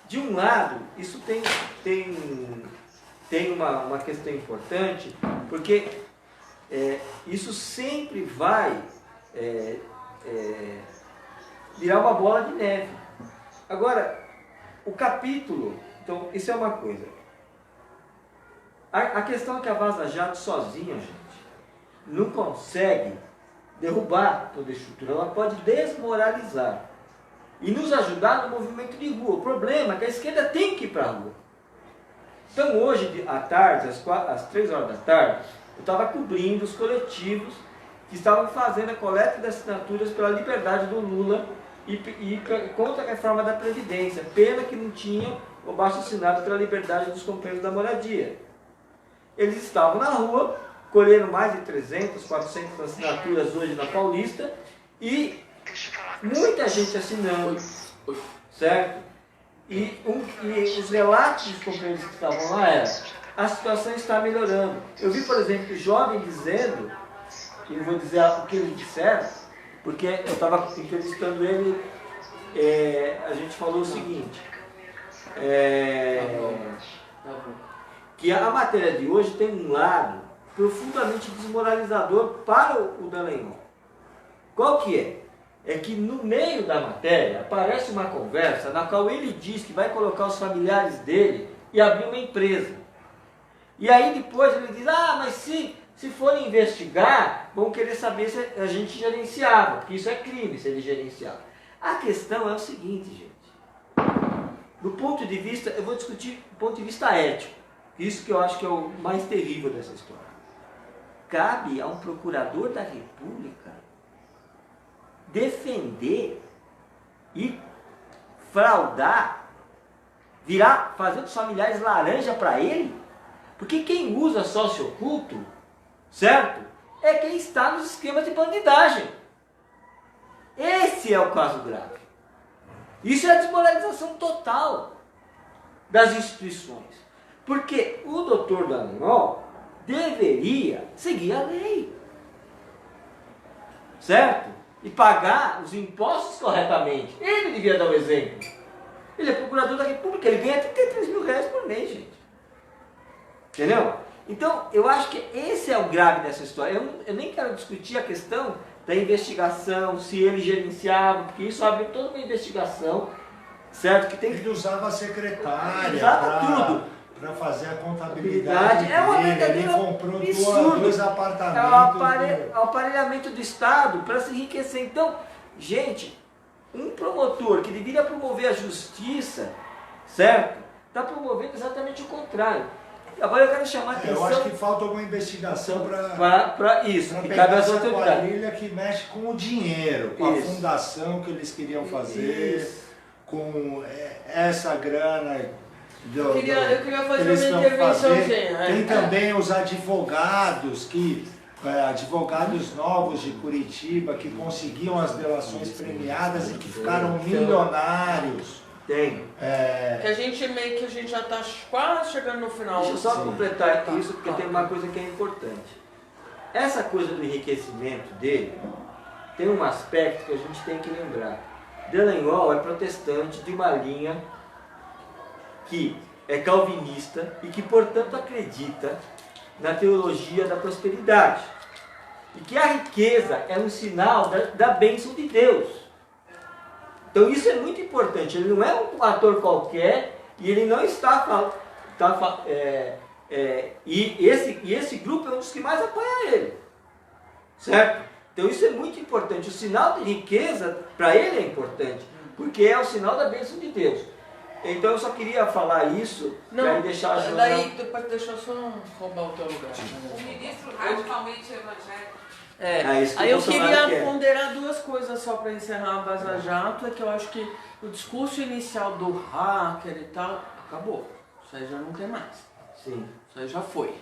De um lado, isso tem uma questão importante, porque isso sempre vai virar uma bola de neve. Agora, o capítulo, então, isso é uma coisa. A questão é que a Vaza Jato sozinha, gente, não consegue derrubar toda a estrutura, ela pode desmoralizar e nos ajudar no movimento de rua. O problema é que a esquerda tem que ir para a rua. Então hoje, à tarde, às 3 horas da tarde, eu estava cobrindo os coletivos que estavam fazendo a coleta de assinaturas pela liberdade do Lula e contra a reforma da Previdência. Pena que não tinha o abaixo assinado pela liberdade dos companheiros da moradia. Eles estavam na rua, colheram mais de 300, 400 assinaturas hoje na Paulista e muita gente assinando, certo? E os relatos dos companheiros que estavam lá eram: a situação está melhorando. Eu vi, por exemplo, jovem dizendo, e não vou dizer o que eles disseram, porque eu estava entrevistando ele, a gente falou o seguinte, que a matéria de hoje tem um lado profundamente desmoralizador para o Dallagnol. Qual que é? É que no meio da matéria aparece uma conversa na qual ele diz que vai colocar os familiares dele e abrir uma empresa. E aí depois ele diz: mas se forem investigar, vão querer saber se a gente gerenciava, porque isso é crime se ele gerenciava. A questão é o seguinte, gente. Do ponto de vista, eu vou discutir do ponto de vista ético. Isso que eu acho que é o mais terrível dessa história. Cabe a um procurador da República defender e fraudar, fazer os familiares laranja para ele, porque quem usa sócio oculto, certo? É quem está nos esquemas de bandidagem. Esse é o caso grave. Isso é a desmoralização total das instituições. Porque o doutor Dallagnol deveria seguir a lei, certo? E pagar os impostos corretamente. Ele devia dar o exemplo. Ele é procurador da República, ele ganha 33 mil reais por mês, gente. Entendeu? Então, eu acho que esse é o grave dessa história. Eu nem quero discutir a questão da investigação, se ele gerenciava, porque isso abre toda uma investigação, certo? Que tem que... Ele usava a secretária. Usava tudo. Para fazer a contabilidade é uma dele, ele comprou dois apartamentos. É o aparelhamento do Estado para se enriquecer. Então, gente, um promotor que deveria promover a justiça, certo? Está promovendo exatamente o contrário. Agora eu quero chamar a atenção... Eu acho que falta alguma investigação para isso. Para pegar essa quadrilha que mexe com o dinheiro, com isso. A fundação que eles queriam fazer, isso. Com essa grana... Eu queria fazer uma intervençãozinha. Tem também os advogados advogados novos de Curitiba que conseguiam as delações premiadas e que ficaram milionários Tenho. Que a gente meio que a gente já está quase chegando no final. Deixa eu só Sim. completar Tá, isso, porque tá. tem uma coisa que é importante. Essa coisa do enriquecimento dele tem um aspecto que a gente tem que lembrar. Delanhol é protestante de uma linha que é calvinista e que, portanto, acredita na teologia da prosperidade. E que a riqueza é um sinal da bênção de Deus. Então isso é muito importante. Ele não é um ator qualquer e ele não está... e esse grupo é um dos que mais apoia ele. Certo? Então isso é muito importante. O sinal de riqueza, para ele é importante, porque é o sinal da bênção de Deus. Então eu só queria falar isso, para deixar a Joana... Daí, depois deixa eu só roubar o teu lugar. O ministro radicalmente evangélico. isso que Aí eu o Bolsonaro queria quer. ponderar duas coisas só para encerrar a Vaza Jato, é que eu acho que o discurso inicial do hacker e tal, acabou. Isso aí já não tem mais. Sim. Isso aí já foi.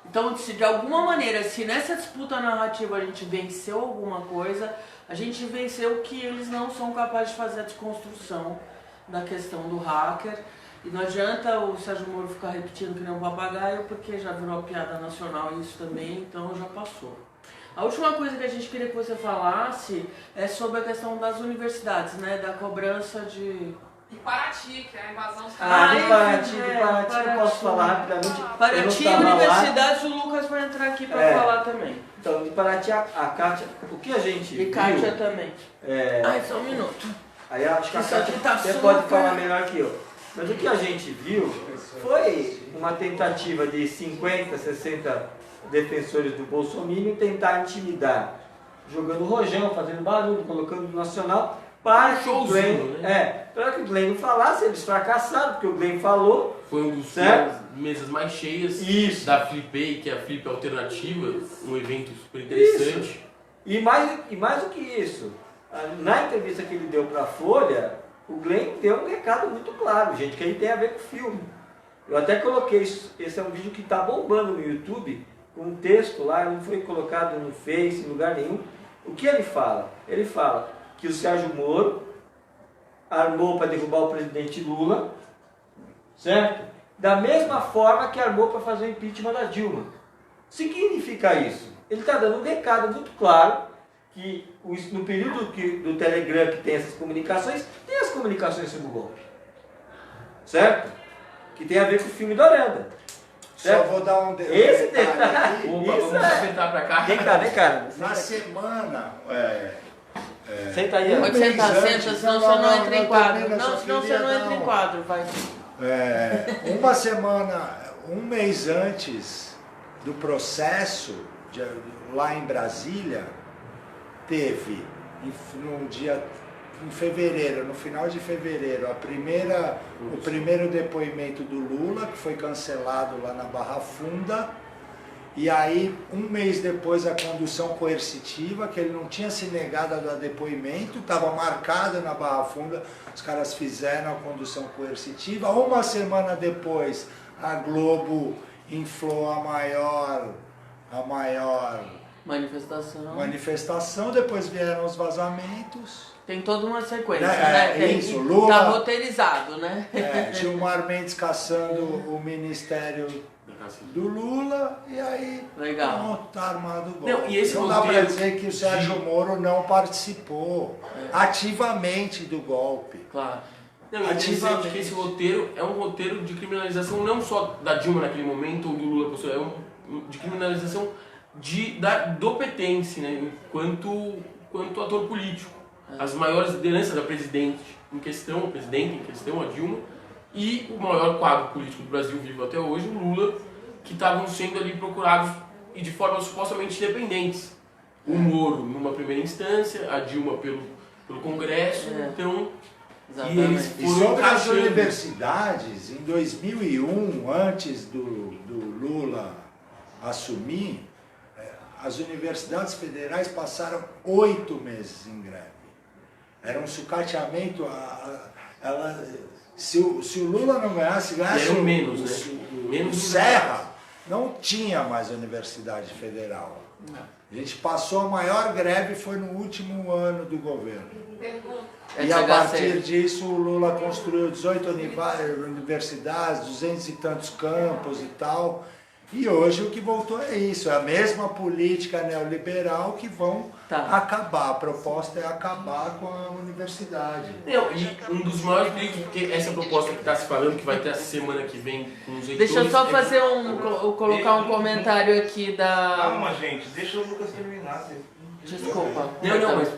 Então, se de alguma maneira, se nessa disputa narrativa a gente venceu alguma coisa, a gente venceu que eles não são capazes de fazer a desconstrução da questão do hacker. E não adianta o Sérgio Moro ficar repetindo que nem um papagaio, porque já virou piada nacional isso também, então já passou. A última coisa que a gente queria que você falasse é sobre a questão das universidades, né? Da cobrança de... E Paraty, que é a invasão... De é, Paraty Paraty. eu posso falar rapidamente. Paraty Eu não estava lá. Universidade, o Lucas vai entrar aqui para falar também. Então, de Paraty, a Kátia, o que a gente E viu... Kátia também. Ai, só um minuto. Aí acho que a Isso Kátia aqui tá até super- pode falar melhor que eu. Mas o que a gente viu foi uma tentativa de 50, 60 defensores do Bolsonaro tentar intimidar, jogando rojão, fazendo barulho, colocando no Nacional, para que o Glenn, para que o Glenn não falasse. Eles fracassaram, porque o Glenn falou. Foi um dos Certo? mesas mais cheias Isso. da Flipei, que é a Flip Alternativa, um evento super interessante. E mais do que isso, na entrevista que ele deu para a Folha, o Glenn deu um recado muito claro, gente, que ele tem a ver com o filme. Eu até coloquei isso, esse é um vídeo que está bombando no YouTube, com um texto lá, não foi colocado no Face, em lugar nenhum. O que ele fala? Ele fala que o Sérgio Moro armou para derrubar o presidente Lula, certo? Da mesma forma que armou para fazer o impeachment da Dilma. Significa isso? Ele está dando um recado muito claro que no período do Telegram que tem essas comunicações, tem as comunicações sobre o golpe. Certo? Que tem a ver com o filme do Aranda. Só vou dar um Esse detalhe aqui. Opa, Isso vamos é. sentar pra cá. Vem cá. Na semana, Senta aí, Pode Um mês sentar, antes, senta, senão não, você não não, entra em não quadro. termina, Não, só senão você queria não dar entra em um- quadro, vai. uma semana, um mês antes do processo, lá em Brasília, teve, em fevereiro, no final de fevereiro, o primeiro depoimento do Lula, que foi cancelado lá na Barra Funda, e aí, um mês depois, a condução coercitiva, que ele não tinha se negado a dar depoimento, estava marcado na Barra Funda, os caras fizeram a condução coercitiva. Uma semana depois, a Globo inflou a maior manifestação, depois vieram os vazamentos. Tem toda uma sequência, É, né? isso, Lula- Tá roteirizado, né? Gilmar Mendes caçando o ministério do Lula, e aí Legal. tá armado o golpe. Não, e esse não dá para roteiro dizer que o Sérgio Moro não participou ativamente do golpe. Claro. Não, é interessante que esse roteiro é um roteiro de criminalização não só da Dilma naquele momento ou do Lula, de criminalização do petense, né? Quanto ator político. As maiores lideranças da presidente em questão, a Dilma, e o maior quadro político do Brasil vivo até hoje, o Lula, que estavam sendo ali procurados e de forma supostamente independentes. O Moro numa primeira instância, a Dilma pelo Congresso, então... E eles E foram sobre as encaixando. universidades, em 2001, antes do Lula assumir, as universidades federais passaram 8 meses em greve. Era um sucateamento. Se o Lula não ganhasse menos, né? o Menos Serra, não tinha mais universidade federal. A gente passou a maior greve, foi no último ano do governo. Pergunta. E a partir disso o Lula construiu 18 universidades, 200 e tantos campos e tal. E hoje o que voltou é isso, é a mesma política neoliberal que vão acabar. A proposta é acabar com a universidade. Não, e um dos maiores perigos, porque essa proposta que está se falando, que vai ter essa semana que vem com os reitores... Deixa eu só fazer colocar um comentário aqui da... Calma, gente, deixa o Lucas terminar. Desculpa. Não, mas...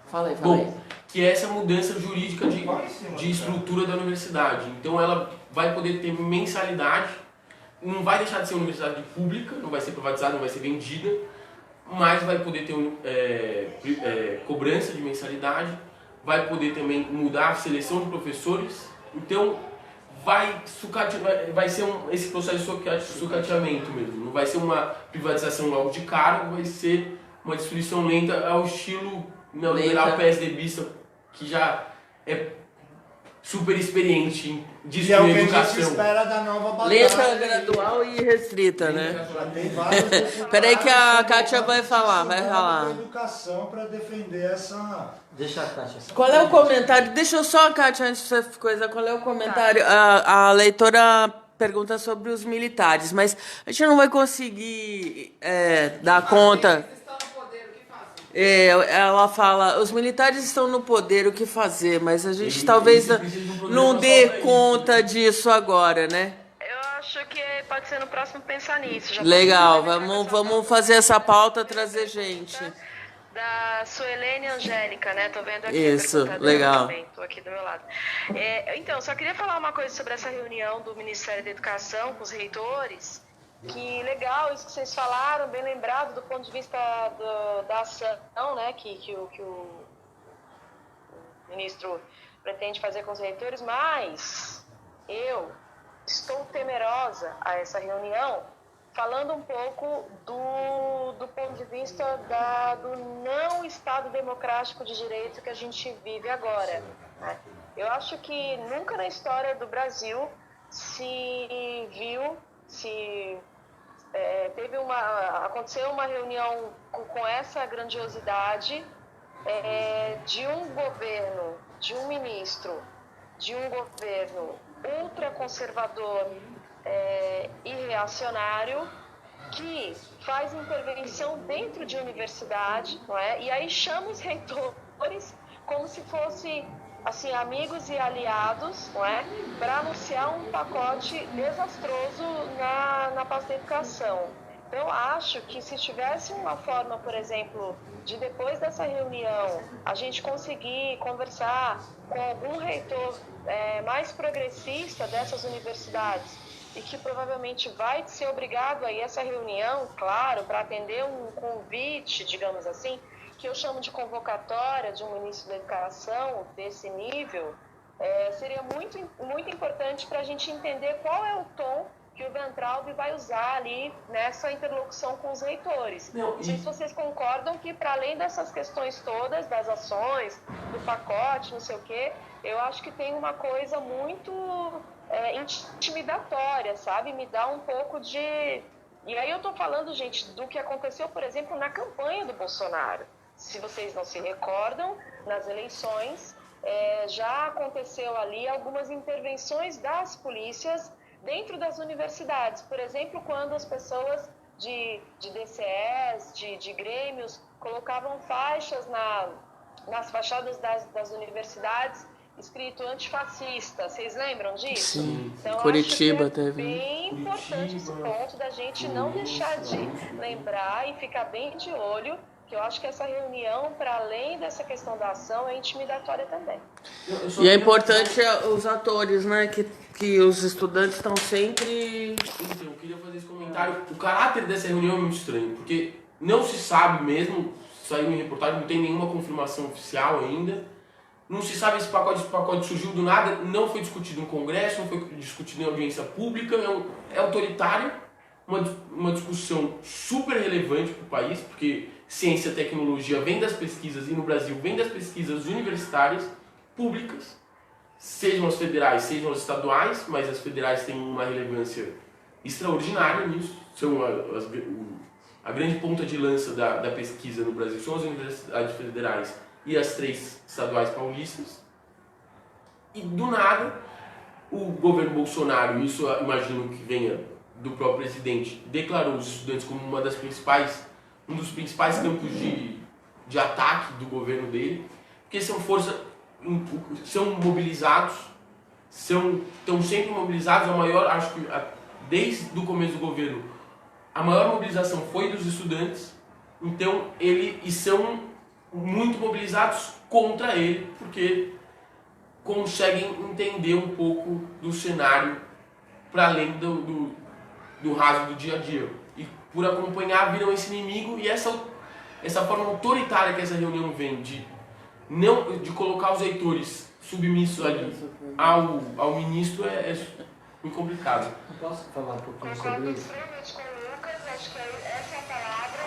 Fala aí. Bom, que é essa mudança jurídica de estrutura da universidade. Então ela vai poder ter mensalidade, não vai deixar de ser uma universidade pública, não vai ser privatizada, não vai ser vendida, mas vai poder ter cobrança de mensalidade, vai poder também mudar a seleção de professores. Então vai ser esse processo de sucateamento mesmo. Não vai ser uma privatização logo de cara, vai ser uma destruição lenta ao estilo neoliberal PSDBista, que já é super experiente em destruir a educação. E é o que a gente espera da nova batalha. Lenta, gradual e restrita, né? Já tem vários Peraí que a Kátia vai falar, da educação para defender essa... Deixa a Kátia. Qual é o comentário? Deixa eu só, Kátia, antes dessa coisa, qual é o comentário? A leitora pergunta sobre os militares, mas a gente não vai conseguir dar conta... Ela fala, os militares estão no poder, o que fazer? Mas a gente talvez não dê conta disso agora, né? Eu acho que pode ser no próximo pensar nisso. Legal, vamos fazer essa pauta, trazer gente. Da Suelene Angélica, né? Tô vendo aqui. Isso, legal. Também, tô aqui do meu lado. Então, só queria falar uma coisa sobre essa reunião do Ministério da Educação com os reitores. Que legal isso que vocês falaram, bem lembrado do ponto de vista da ação, né, que o ministro pretende fazer com os reitores, mas eu estou temerosa a essa reunião, falando um pouco do ponto de vista do não Estado democrático de direito que a gente vive agora, né? Eu acho que nunca na história do Brasil aconteceu uma reunião com essa grandiosidade de um governo, de um ministro, de um governo ultraconservador e reacionário que faz intervenção dentro de universidade, não é? E aí chama os reitores como se fosse assim, amigos e aliados, não é? Para anunciar um pacote desastroso na pasta da educação. Então, eu acho que se tivesse uma forma, por exemplo, de depois dessa reunião, a gente conseguir conversar com algum reitor mais progressista dessas universidades e que provavelmente vai ser obrigado a ir a essa reunião, claro, para atender um convite, digamos assim, que eu chamo de convocatória de um ministro da educação desse nível, seria muito, muito importante para a gente entender qual é o tom que o Weintraub vai usar ali nessa interlocução com os reitores. Não sei se vocês concordam que, para além dessas questões todas, das ações, do pacote, não sei o quê, eu acho que tem uma coisa muito intimidatória, sabe? Me dá um pouco de... E aí eu estou falando, gente, do que aconteceu, por exemplo, na campanha do Bolsonaro. Se vocês não se recordam, nas eleições já aconteceu ali algumas intervenções das polícias dentro das universidades. Por exemplo, quando as pessoas de DCEs, de grêmios, colocavam faixas nas fachadas das universidades escrito antifascista. Vocês lembram disso? Sim, então, Curitiba acho que teve. Bem importante esse ponto da gente não deixar de lembrar e ficar bem de olho, que eu acho que essa reunião, para além dessa questão da ação, é intimidatória também. E é importante os atores, né? Que os estudantes estão sempre... Então, eu queria fazer esse comentário. O caráter dessa reunião é muito estranho, porque não se sabe mesmo, saiu em reportagem, não tem nenhuma confirmação oficial ainda. Não se sabe esse pacote surgiu do nada, não foi discutido no Congresso, não foi discutido em audiência pública, é autoritário, uma discussão super relevante para o país, porque ciência e tecnologia vem das pesquisas, e no Brasil vem das pesquisas universitárias públicas, sejam as federais, sejam as estaduais, mas as federais têm uma relevância extraordinária nisso, são a grande ponta de lança da pesquisa no Brasil são as universidades federais e as 3 estaduais paulistas. E do nada, o governo Bolsonaro, isso eu imagino que venha do próprio presidente, declarou os estudantes como um dos principais campos de ataque do governo dele, porque são mobilizados, estão sempre mobilizados, a maior, acho que desde o começo do governo, a maior mobilização foi dos estudantes, então são muito mobilizados contra ele, porque conseguem entender um pouco do cenário para além do raso do dia a dia. E por acompanhar, viram esse inimigo, e essa forma autoritária que essa reunião vem de colocar os eleitores submissos ali ao ministro é muito complicado. Posso falar um pouquinho sobre Concordo isso? extremamente com o Lucas, acho que essa é a palavra,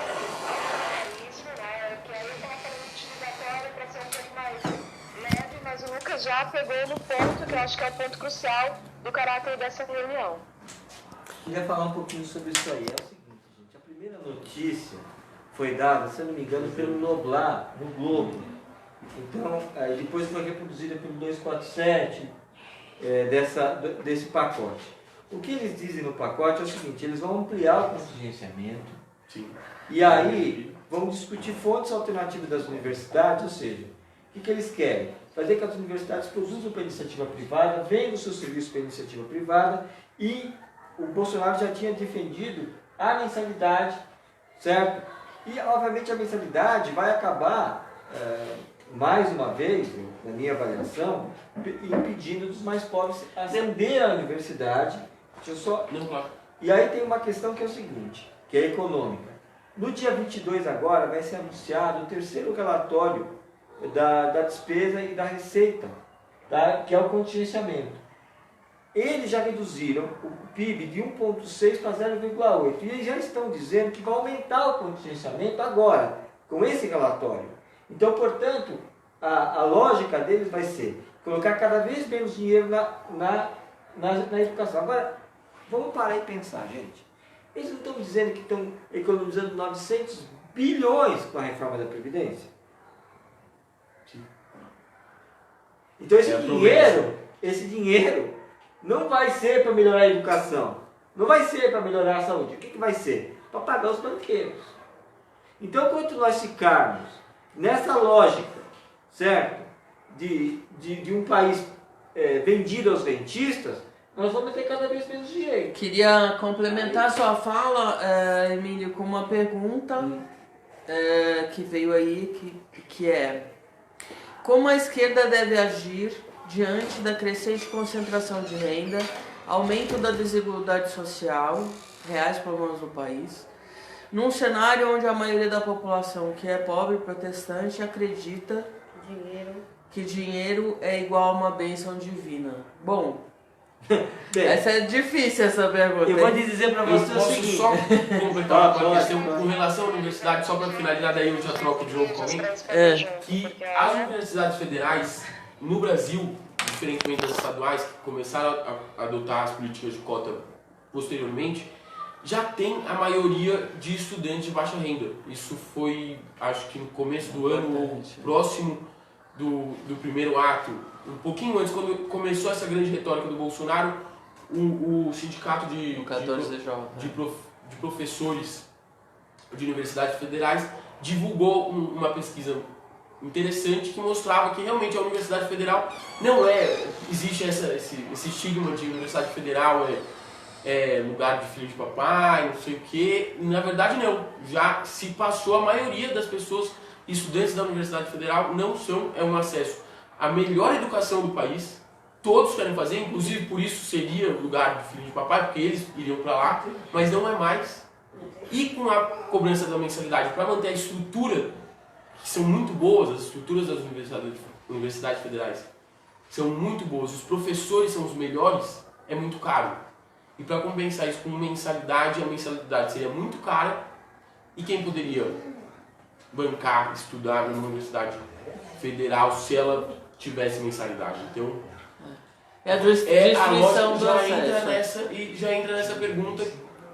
autoritarismo, né? Que aí eu estava falando utilizatório para ser um pouco mais leve, mas o Lucas já pegou no ponto que eu acho que é o ponto crucial do caráter dessa reunião. Queria falar um pouquinho sobre isso aí. É o seguinte, gente, a primeira notícia foi dada, se eu não me engano, pelo Noblar, no Globo. Então, depois foi reproduzida pelo 247 desse pacote. O que eles dizem no pacote é o seguinte: eles vão ampliar o contingenciamento. Sim. E aí vão discutir fontes alternativas das universidades, ou seja, o que eles querem? Fazer que as universidades produzam para iniciativa privada, vendam o seu serviço para iniciativa privada, e o Bolsonaro já tinha defendido a mensalidade, certo? E, obviamente, a mensalidade vai acabar, mais uma vez, na minha avaliação, impedindo dos mais pobres ascender à universidade. Deixa eu só... E aí tem uma questão que é o seguinte, que é econômica. No dia 22 agora vai ser anunciado o terceiro relatório da despesa e da receita, tá? Que é o contingenciamento. Eles já reduziram o PIB de 1,6 para 0,8 e eles já estão dizendo que vai aumentar o contingenciamento agora, com esse relatório. Então, portanto, a lógica deles vai ser colocar cada vez menos dinheiro na educação. Agora, vamos parar e pensar, gente. Eles não estão dizendo que estão economizando 900 bilhões com a reforma da Previdência? Sim. Então esse dinheiro não vai ser para melhorar a educação, não vai ser para melhorar a saúde. O que vai ser? Para pagar os banqueiros. Então, quando nós ficarmos nessa lógica, certo, de um país vendido aos rentistas, nós vamos ter cada vez menos dinheiro. Queria complementar sua fala, Emílio, com uma pergunta que veio aí, que é: como a esquerda deve agir diante da crescente concentração de renda, aumento da desigualdade social, reais problemas no país, num cenário onde a maioria da população que é pobre, protestante, acredita que dinheiro é igual a uma bênção divina? Bom, essa é difícil, essa pergunta. Eu vou dizer para você o seguinte. Só completar uma questão com relação à universidade, só para finalizar, daí eu já troco de novo com alguém. Que as universidades federais no Brasil, diferentemente das estaduais, que começaram a adotar as políticas de cota posteriormente, já tem a maioria de estudantes de baixa renda. Isso foi, acho que no começo do ano, ou próximo do primeiro ato, um pouquinho antes, quando começou essa grande retórica do Bolsonaro, o sindicato de professores de universidades federais divulgou uma pesquisa interessante que mostrava que realmente a Universidade Federal não existe esse estigma de Universidade Federal lugar de filho de papai, não sei o que. Na verdade não, já se passou, a maioria das pessoas, estudantes da Universidade Federal, não são, um acesso à melhor educação do país, todos querem fazer, inclusive por isso seria lugar de filho de papai, porque eles iriam para lá, mas não é mais. E com a cobrança da mensalidade, para manter a estrutura, que são muito boas, as estruturas das universidades federais são muito boas, os professores são os melhores, é muito caro. E para compensar isso com mensalidade, a mensalidade seria muito cara, e quem poderia bancar, estudar numa universidade federal se ela tivesse mensalidade? Então, a lógica já entra nessa pergunta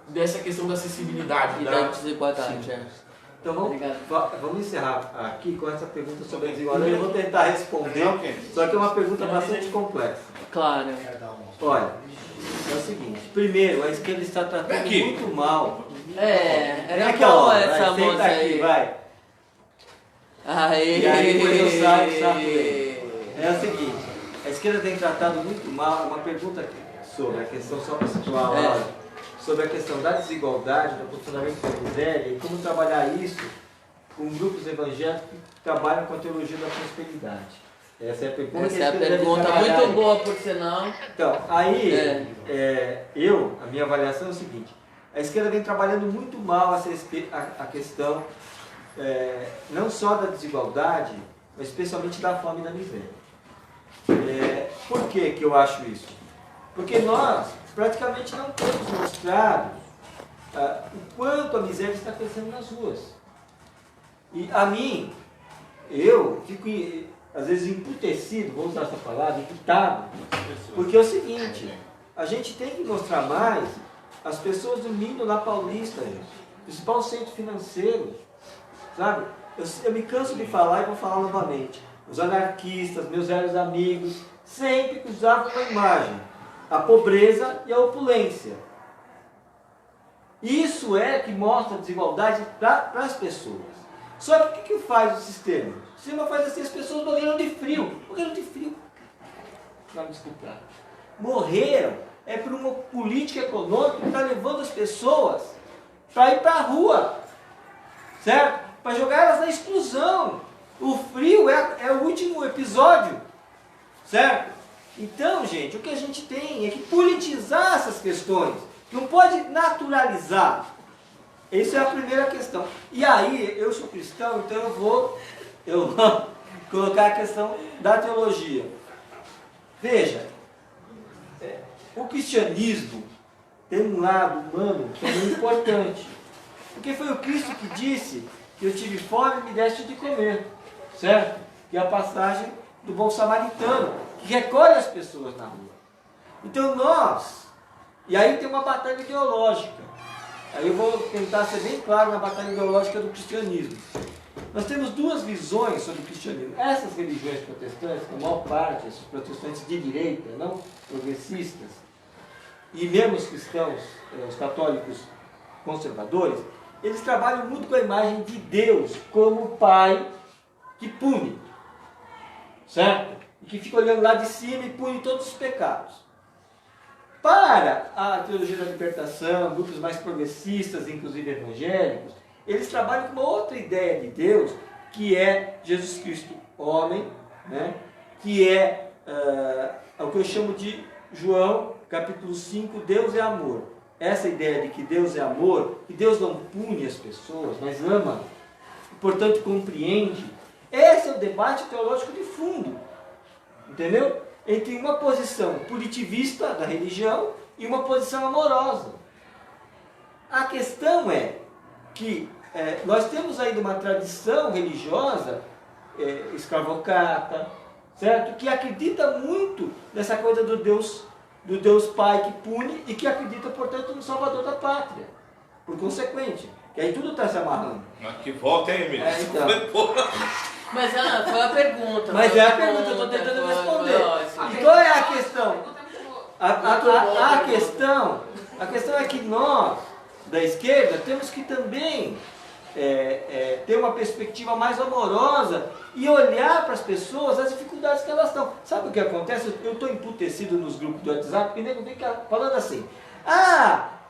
dessa questão da acessibilidade. E da desigualdade, Sim. é. Então vamos, Obrigado. vamos encerrar aqui com essa pergunta sobre a desigualdade. Eu vou tentar responder, só que é uma pergunta bastante complexa. Claro. Olha, é o seguinte, primeiro, a esquerda está tratando muito mal. Era Vem cá, bom ó, essa vai, senta moça aqui, aí. vai. Aê. E aí depois eu saio. É o seguinte, a esquerda tem tratado muito mal uma pergunta sobre a questão, só para situar a hora, sobre a questão da desigualdade, do posicionamento da miséria e como trabalhar isso com grupos evangélicos que trabalham com a teologia da prosperidade. Essa é a pergunta. Essa é a pergunta muito boa, por sinal. Então, aí, a minha avaliação é o seguinte, a esquerda vem trabalhando muito mal a questão não só da desigualdade, mas especialmente da fome e da miséria. Por que eu acho isso? Porque nós praticamente não temos mostrado o quanto a miséria está crescendo nas ruas. E a mim, eu fico às vezes emputecido, vou usar essa palavra, imputado, porque é o seguinte, a gente tem que mostrar mais as pessoas dormindo na Paulista, gente, principal centro financeiro, sabe? Eu me canso de falar e vou falar novamente. Os anarquistas, meus velhos amigos, sempre usavam uma imagem, a pobreza e a opulência. Isso é que mostra a desigualdade para as pessoas. Só que o que faz o sistema? O sistema faz assim, as pessoas morreram de frio. Morreram de frio. Não, desculpa. Morreram por uma política econômica que está levando as pessoas para ir para a rua. Certo? Para jogar elas na exclusão. O frio é o último episódio. Certo? Então, gente, o que a gente tem é que politizar essas questões. Não pode naturalizar. Essa é a primeira questão. E aí, eu sou cristão, então eu vou colocar a questão da teologia. Veja, o cristianismo tem um lado humano que é muito importante. Porque foi o Cristo que disse que eu tive fome e me deste de comer. Certo? Que é a passagem do bom samaritano, que recolhe as pessoas na rua. Então e aí tem uma batalha ideológica. Aí eu vou tentar ser bem claro na batalha ideológica do cristianismo. Nós temos duas visões sobre o cristianismo. Essas religiões protestantes, a maior parte, esses protestantes de direita, não progressistas, e mesmo os cristãos, os católicos conservadores, eles trabalham muito com a imagem de Deus como Pai que pune, certo? E que fica olhando lá de cima e pune todos os pecados. Para a teologia da libertação, grupos mais progressistas, inclusive evangélicos, eles trabalham com uma outra ideia de Deus, que é Jesus Cristo homem, né? Que é o que eu chamo de João, capítulo 5, Deus é amor. Essa ideia de que Deus é amor, que Deus não pune as pessoas, mas ama, e, portanto compreende. Esse é o debate teológico de fundo, entendeu? Entre uma posição punitivista da religião e uma posição amorosa. A questão é que nós temos ainda uma tradição religiosa escravocrata, certo? Que acredita muito nessa coisa do Deus Pai que pune e que acredita, portanto, no Salvador da Pátria. Por consequente, que aí tudo está se amarrando. Mas que volta, hein, Emílio? Então. Mas Ana, foi a pergunta. Mas foi é a pergunta, eu estou tentando responder. E qual é a questão? A questão é que nós, da esquerda, temos que também ter uma perspectiva mais amorosa e olhar para as pessoas, as dificuldades que elas estão. Sabe o que acontece? Eu estou emputecido nos grupos do WhatsApp, porque o nego fica falando assim,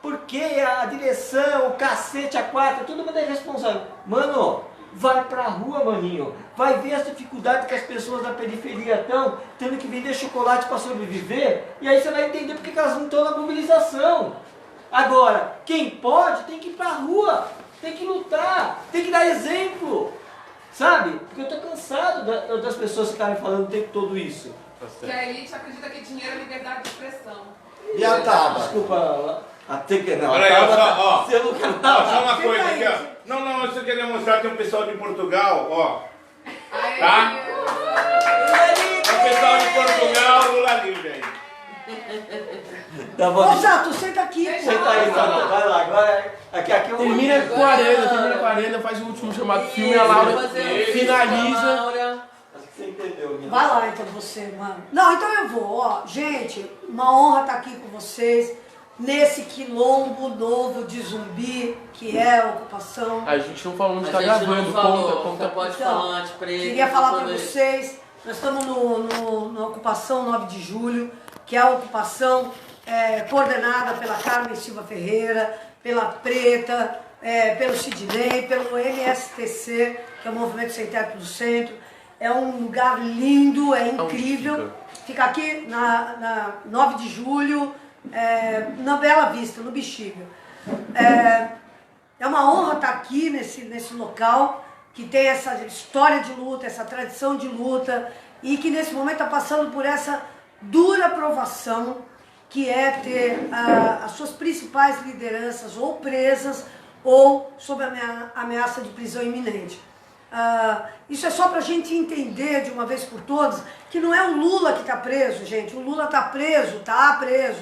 porque a direção, o cacete, a quatro, todo mundo é responsável. Mano, vai pra rua, maninho. Vai ver as dificuldades que as pessoas da periferia estão, tendo que vender chocolate para sobreviver, e aí você vai entender porque que elas não estão na mobilização. Agora, quem pode tem que ir pra rua, tem que lutar, tem que dar exemplo. Sabe? Porque eu estou cansado das pessoas ficarem falando o tempo todo isso. E a elite acredita que dinheiro é liberdade de expressão. E a tábua? Desculpa, até que não. Olha aí, ó. Você nunca Só uma coisa aqui, ó. Não, eu só queria mostrar, tem um pessoal de Portugal, ó. Aê, Tá? O pessoal de Portugal, Lula livre aí. Tá bom. Ô, Zato, senta aqui, Deixa Senta aí, Salvador. Vai lá, agora. Aqui eu vou. Termina com a Arena, faz o último chamado filme, a Laura finaliza. Acho que você entendeu, minha. Vai lá então você, mano. Não, então eu vou, ó. Gente, uma honra estar aqui com vocês nesse quilombo novo de Zumbi, que é a ocupação. A gente não falou onde A tá gente gravando, não falou, conta. você pode Então, falar antes pra ele. Queria falar para quando ele- vocês, nós estamos na ocupação 9 de julho, que é a ocupação coordenada pela Carmen Silva Ferreira, pela Preta, pelo Sidney, pelo MSTC, que é o Movimento Sem Teto do Centro. É um lugar lindo, é incrível. Fica aqui na 9 de julho, na Bela Vista, no Bexiga. É uma honra estar aqui nesse local, que tem essa história de luta, essa tradição de luta, e que nesse momento está passando por essa dura provação, que é ter as suas principais lideranças ou presas ou sob ameaça de prisão iminente. Isso é só para a gente entender de uma vez por todas que não é o Lula que está preso, gente. O Lula está preso.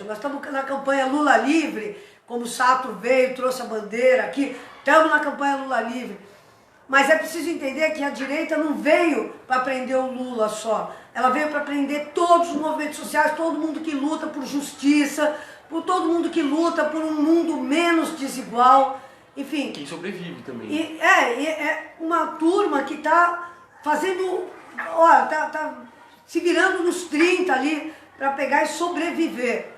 Nós estamos na campanha Lula Livre, como o Sato veio, trouxe a bandeira aqui, estamos na campanha Lula Livre. Mas é preciso entender que a direita não veio para prender o Lula só. Ela veio para prender todos os movimentos sociais, todo mundo que luta por justiça, por todo mundo que luta por um mundo menos desigual. Enfim. Quem sobrevive também. E é uma turma que está fazendo, ó, tá se virando nos 30 ali para pegar e sobreviver.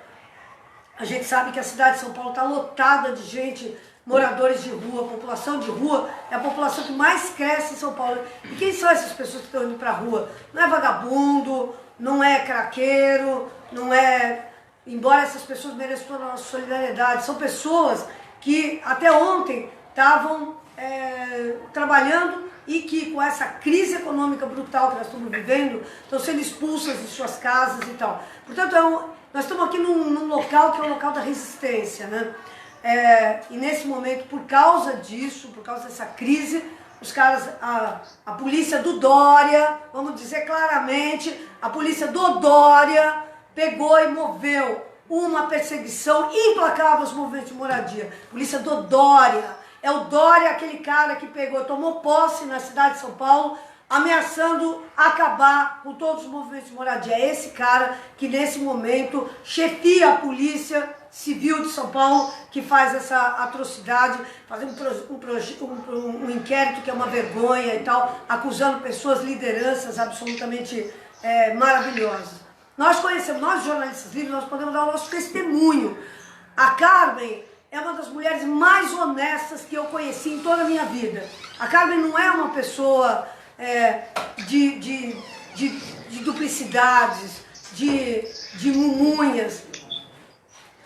A gente sabe que a cidade de São Paulo está lotada de gente, moradores de rua, população de rua, é a população que mais cresce em São Paulo. E quem são essas pessoas que estão indo para a rua? Não é vagabundo, não é craqueiro, não é... Embora essas pessoas mereçam toda a nossa solidariedade, são pessoas que até ontem estavam trabalhando e que com essa crise econômica brutal que nós estamos vivendo, estão sendo expulsas de suas casas e tal. Portanto, nós estamos aqui num local que é o local da resistência, né? E nesse momento, por causa disso, por causa dessa crise, os caras, a polícia do Dória, vamos dizer claramente, a polícia do Dória pegou e moveu uma perseguição implacável aos movimentos de moradia. Polícia do Dória. É o Dória, aquele cara que pegou, tomou posse na cidade de São Paulo, ameaçando acabar com todos os movimentos de moradia. É esse cara que nesse momento chefia a polícia civil de São Paulo, que faz essa atrocidade, fazendo um inquérito que é uma vergonha e tal, acusando pessoas, lideranças absolutamente maravilhosas. Nós jornalistas livres, nós podemos dar o nosso testemunho. A Carmen é uma das mulheres mais honestas que eu conheci em toda a minha vida. A Carmen não é uma pessoa de duplicidades, de mumunhas.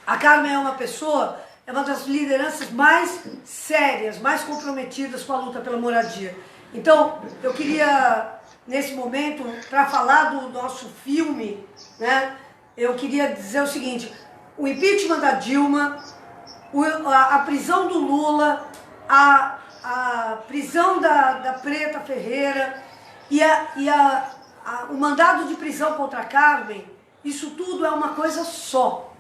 A Carmen é uma pessoa, é uma das lideranças mais sérias, mais comprometidas com a luta pela moradia. Então, eu queria, nesse momento, para falar do nosso filme, né, eu queria dizer o seguinte: o impeachment da Dilma, a prisão do Lula, a prisão da Preta Ferreira e o mandado de prisão contra a Carmen, isso tudo é uma coisa só.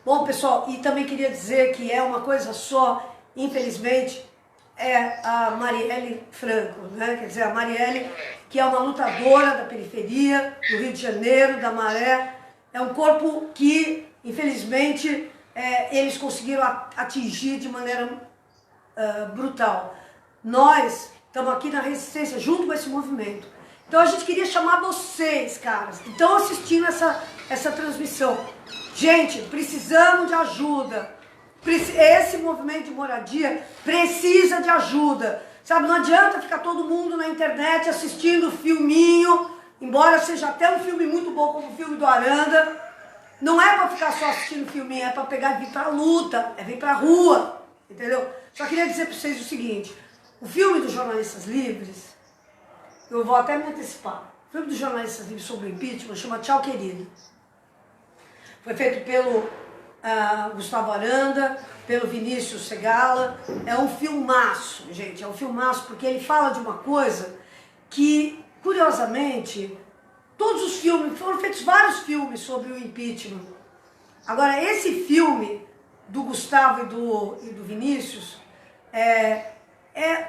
Bom, pessoal, e também queria dizer que é uma coisa só, infelizmente, é a Marielle Franco, né? Quer dizer, a Marielle, que é uma lutadora da periferia, do Rio de Janeiro, da Maré, é um corpo que, infelizmente, eles conseguiram atingir de maneira brutal. Nós estamos aqui na resistência, junto com esse movimento. Então a gente queria chamar vocês, caras, que estão assistindo essa transmissão. Gente, precisamos de ajuda. Esse movimento de moradia precisa de ajuda. Sabe, não adianta ficar todo mundo na internet assistindo filminho, embora seja até um filme muito bom como o filme do Aranda. Não é para ficar só assistindo filminho, é para pegar e vir para a luta, é vir para a rua, entendeu? Só queria dizer para vocês o seguinte: o filme dos Jornalistas Livres, eu vou até me antecipar, o filme dos Jornalistas Livres sobre o impeachment chama Tchau Querido. Foi feito pelo Gustavo Aranda, pelo Vinícius Segala. É um filmaço, gente, é um filmaço porque ele fala de uma coisa que, curiosamente, todos os filmes, foram feitos vários filmes sobre o impeachment, Agora, esse filme do Gustavo e do Vinícius é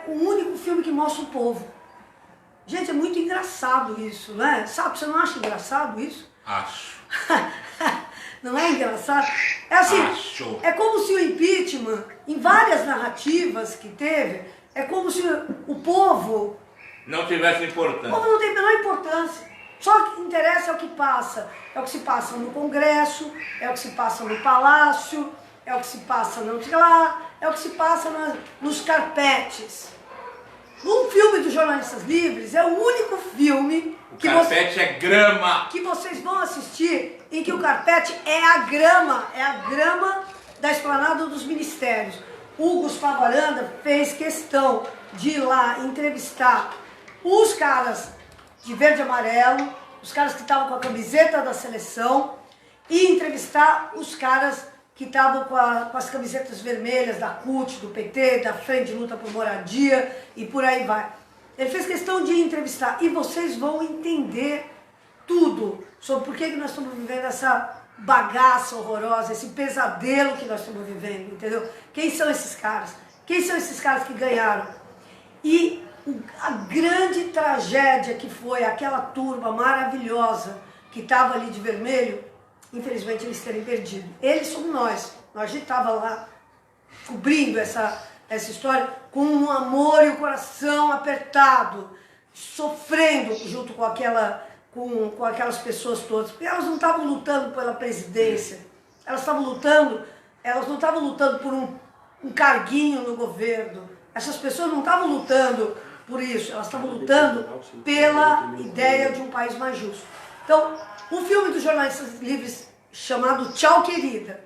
o único filme que mostra o povo. Gente, é muito engraçado isso, não é? Sabe, você não acha engraçado isso? Acho. Não é engraçado? É assim, Acho. é como se o impeachment, em várias narrativas que teve, é como se o povo Não tivesse O importância. povo não tem a menor importância. Só o que interessa é o que passa. É o que se passa no Congresso, é o que se passa no Palácio, é o que se passa não sei lá, é o que se passa nos carpetes. Um filme dos Jornalistas Livres é o único filme O carpete é grama. que vocês vão assistir em que o carpete é a grama da esplanada dos ministérios. O Gustavo Aranda fez questão de ir lá entrevistar os caras de verde e amarelo, os caras que estavam com a camiseta da seleção, e entrevistar os caras que estavam com as camisetas vermelhas da CUT, do PT, da Frente de Luta por Moradia e por aí vai. Ele fez questão de entrevistar e vocês vão entender tudo sobre por que nós estamos vivendo essa bagaça horrorosa, esse pesadelo que nós estamos vivendo, entendeu? Quem são esses caras? Quem são esses caras que ganharam? E a grande tragédia que foi aquela turma maravilhosa que estava ali de vermelho, infelizmente eles terem perdido. Eles somos nós. A gente estava lá cobrindo essa história com um amor e o coração apertado, sofrendo junto com aquelas pessoas todas. Porque elas não estavam lutando pela presidência, elas não estavam lutando por um carguinho no governo. Essas pessoas não estavam lutando por isso, elas estavam lutando pela ideia de um país mais justo. Então, um filme dos Jornalistas Livres chamado Tchau Querida.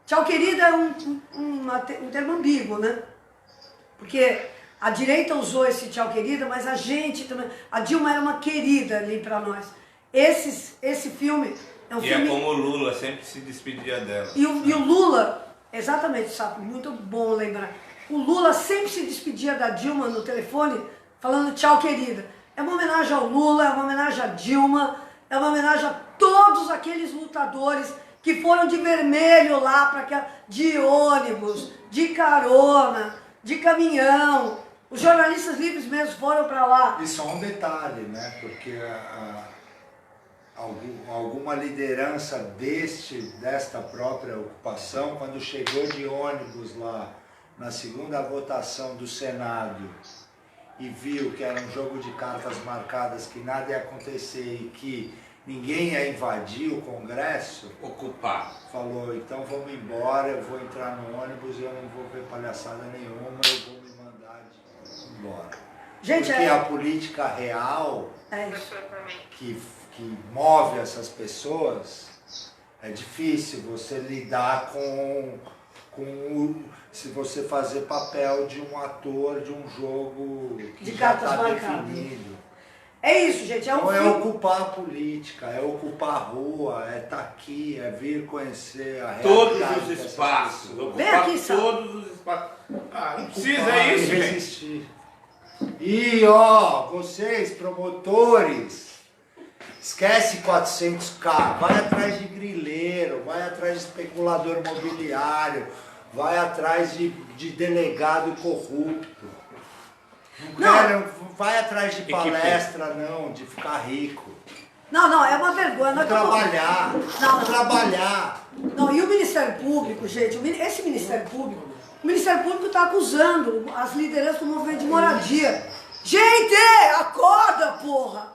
Tchau Querida é um termo ambíguo, né? Porque a direita usou esse Tchau Querida, mas a gente também... A Dilma era uma querida ali para nós. Esse filme é um filme... E é como o Lula sempre se despedia dela. E o Lula, exatamente, sabe? Muito bom lembrar. O Lula sempre se despedia da Dilma no telefone falando tchau, querida. É uma homenagem ao Lula, é uma homenagem à Dilma, é uma homenagem a todos aqueles lutadores que foram de vermelho lá, de ônibus, de carona, de caminhão. Os Jornalistas Livres mesmo foram para lá. E só um detalhe, né? Porque alguma liderança desta própria ocupação, quando chegou de ônibus lá na segunda votação do Senado e viu que era um jogo de cartas marcadas, que nada ia acontecer e que ninguém ia invadir o Congresso, Ocupar. falou, então vamos embora, eu vou entrar no ônibus e eu não vou ver palhaçada nenhuma, eu vou me mandar embora. Gente, porque a política real é isso. que move essas pessoas, é difícil você lidar se você fazer papel de um ator de um jogo que De já cartas está marcadas. definido. É isso, gente. É um Então é filme... ocupar a política, é ocupar a rua, é estar aqui, é vir conhecer a Todos realidade os dessas espaços. pessoas. Vem Ocupar aqui, Sal. todos os espaços. Ah, não precisa Ocupar e isso, gente. resistir. E ó, vocês, promotores, esquece 400k, vai atrás de grileiro, vai atrás de especulador imobiliário, vai atrás de delegado corrupto. Não, vai atrás de palestra, não, de ficar rico. Não, é uma vergonha. Nós estamos- Trabalhar, Não. trabalhar. Não, e o Ministério Público, gente, esse Ministério Público, o Ministério Público está acusando as lideranças do movimento de moradia. Gente, acorda, porra!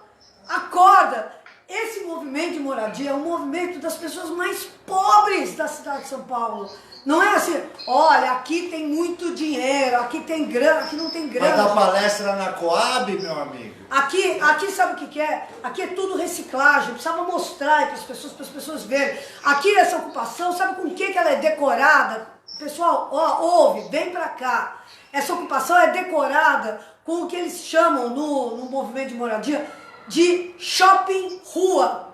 Acorda! Esse movimento de moradia é um movimento das pessoas mais pobres da cidade de São Paulo. Não é assim, olha, aqui tem muito dinheiro, aqui tem grana, aqui não tem Vai grana. dar palestra na Coab, meu amigo? Aqui sabe o que é? Aqui é tudo reciclagem, precisava mostrar para as pessoas verem. Aqui essa ocupação, sabe com que ela é decorada? Pessoal, ó, ouve, vem pra cá. Essa ocupação é decorada com o que eles chamam no movimento de moradia de shopping rua.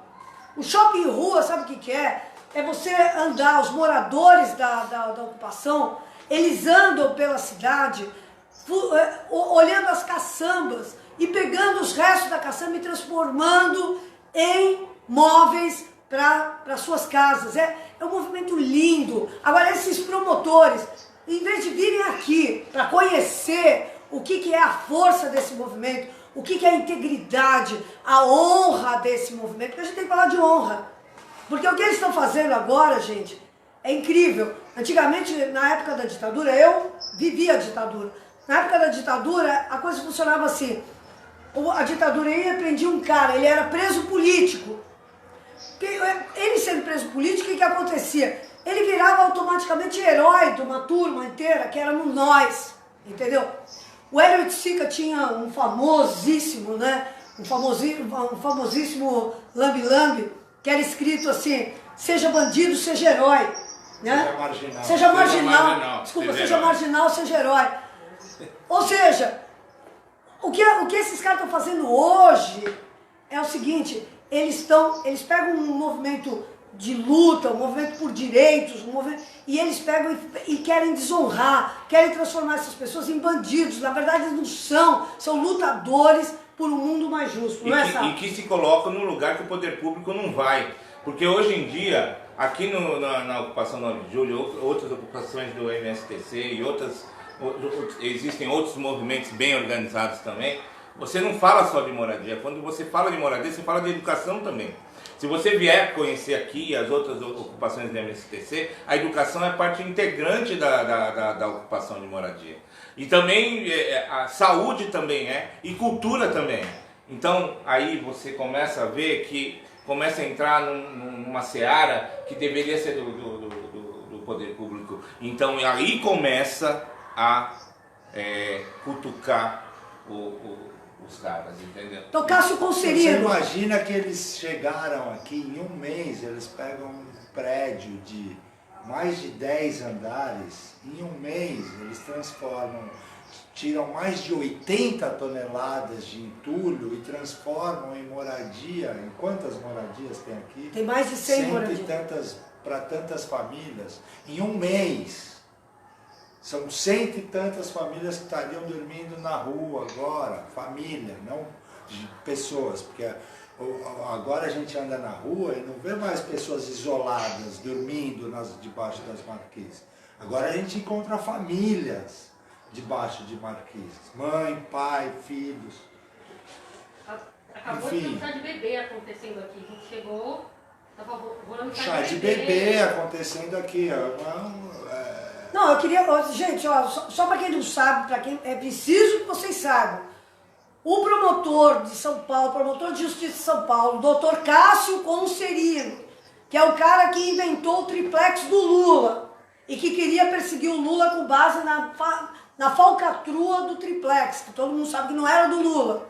O shopping rua, sabe o que é? É você andar, os moradores da ocupação, eles andam pela cidade olhando as caçambas e pegando os restos da caçamba e transformando em móveis para suas casas. É um movimento lindo. Agora, esses promotores, em vez de virem aqui para conhecer o que é a força desse movimento, o que é a integridade, a honra desse movimento, porque a gente tem que falar de honra. Porque o que eles estão fazendo agora, gente, é incrível. Antigamente, na época da ditadura, eu vivia a ditadura. Na época da ditadura, a coisa funcionava assim. A ditadura ia e prendia um cara, ele era preso político. Ele sendo preso político, o que acontecia? Ele virava automaticamente herói de uma turma inteira, que era no Nós, entendeu? O Hélio Oiticica tinha um famosíssimo, né? Um famosíssimo lambe-lambe, que era escrito assim: seja bandido, seja herói. Né? Seja marginal. Seja marginal. Desculpa, seja marginal, seja herói. Ou seja, o que esses caras estão fazendo hoje é o seguinte: eles pegam um movimento de luta, um movimento por direitos, e eles pegam e querem desonrar, querem transformar essas pessoas em bandidos. Na verdade, eles não são lutadores por um mundo mais justo. Não é, e que se colocam no lugar que o poder público não vai. Porque hoje em dia, aqui na ocupação 9 de julho, outras ocupações do MSTC e existem outros movimentos bem organizados também, você não fala só de moradia. Quando você fala de moradia, você fala de educação também. Se você vier conhecer aqui as outras ocupações do MSTC, a educação é parte integrante da ocupação de moradia. E também a saúde também e cultura também. Então aí você começa a ver que começa a entrar numa seara que deveria ser do poder público. Então aí começa a cutucar os caras, entendeu? Cássio Conserino. Você imagina que eles chegaram aqui em um mês, eles pegam um prédio de mais de 10 andares, em um mês eles tiram mais de 80 toneladas de entulho e transformam em moradia. Em quantas moradias tem aqui? Tem mais de 100 moradias. Para tantas famílias. Em um mês. São 100 e tantas famílias que estariam dormindo na rua agora. Família, não de pessoas. Porque agora a gente anda na rua e não vê mais pessoas isoladas, dormindo debaixo das marquises. Agora a gente encontra famílias debaixo de marquises. Mãe, pai, filhos. Acabou de ter um chá de bebê acontecendo aqui. A gente chegou, estava rolando chá de bebê acontecendo aqui. Não, eu queria... Gente, ó, só para quem não sabe, para quem é preciso que vocês saibam. O promotor de São Paulo, promotor de justiça de São Paulo, o doutor Cássio Conserino, que é o cara que inventou o triplex do Lula e que queria perseguir o Lula com base na falcatrua do triplex, que todo mundo sabe que não era do Lula.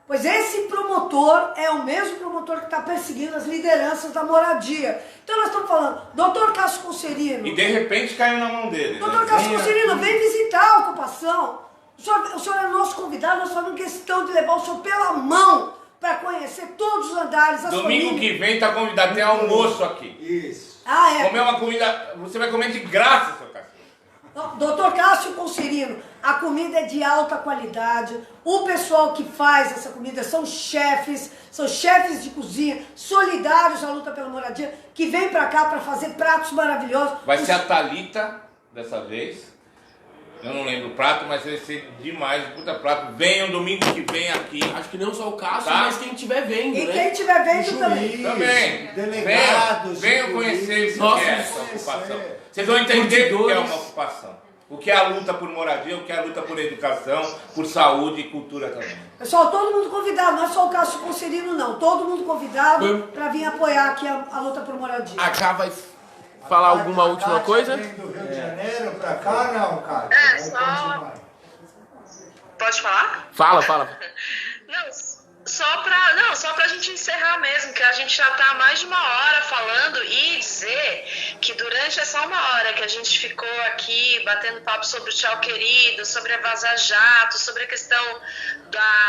Pois esse promotor é o mesmo promotor que está perseguindo as lideranças da moradia. Então nós estamos falando, doutor Cássio Conserino... E de repente caiu na mão dele. Doutor Cássio Conserino, vem visitar a ocupação. O senhor é nosso convidado, nós fazemos questão de levar o senhor pela mão para conhecer todos os andares, as Domingo famílias. Que vem está convidado, tem almoço aqui. Isso. Ah, é. Comer uma comida, você vai comer de graça, seu Cássio. Doutor Cássio Conserino, a comida é de alta qualidade. O pessoal que faz essa comida são chefes de cozinha, solidários à luta pela moradia, que vem pra cá pra fazer pratos maravilhosos. Vai ser a Thalita dessa vez. Eu não lembro o prato, mas vai ser demais, puta prato. Venham domingo que vem aqui. Acho que não só o Cássio, Tá. mas quem estiver vendo, E né? quem estiver vendo também. Também. Delegados. Venham conhecer isso Nossa, que é essa ocupação. Vocês vão entender o que é uma ocupação. O que é a luta por moradia, o que é a luta por educação, por saúde e cultura também. Pessoal, todo mundo convidado, não é só o Cássio Conserino não. Todo mundo convidado pra vir apoiar aqui a luta por moradia. A Cá vai falar alguma última coisa? Vem do Rio de Janeiro pra cá, não, cara? Pode falar? Fala. Não, só pra gente encerrar mesmo, que a gente já tá há mais de uma hora falando e dizer que durante essa 1 hora que a gente ficou aqui batendo papo sobre o Tchau Querido, sobre a Vaza Jato, sobre a questão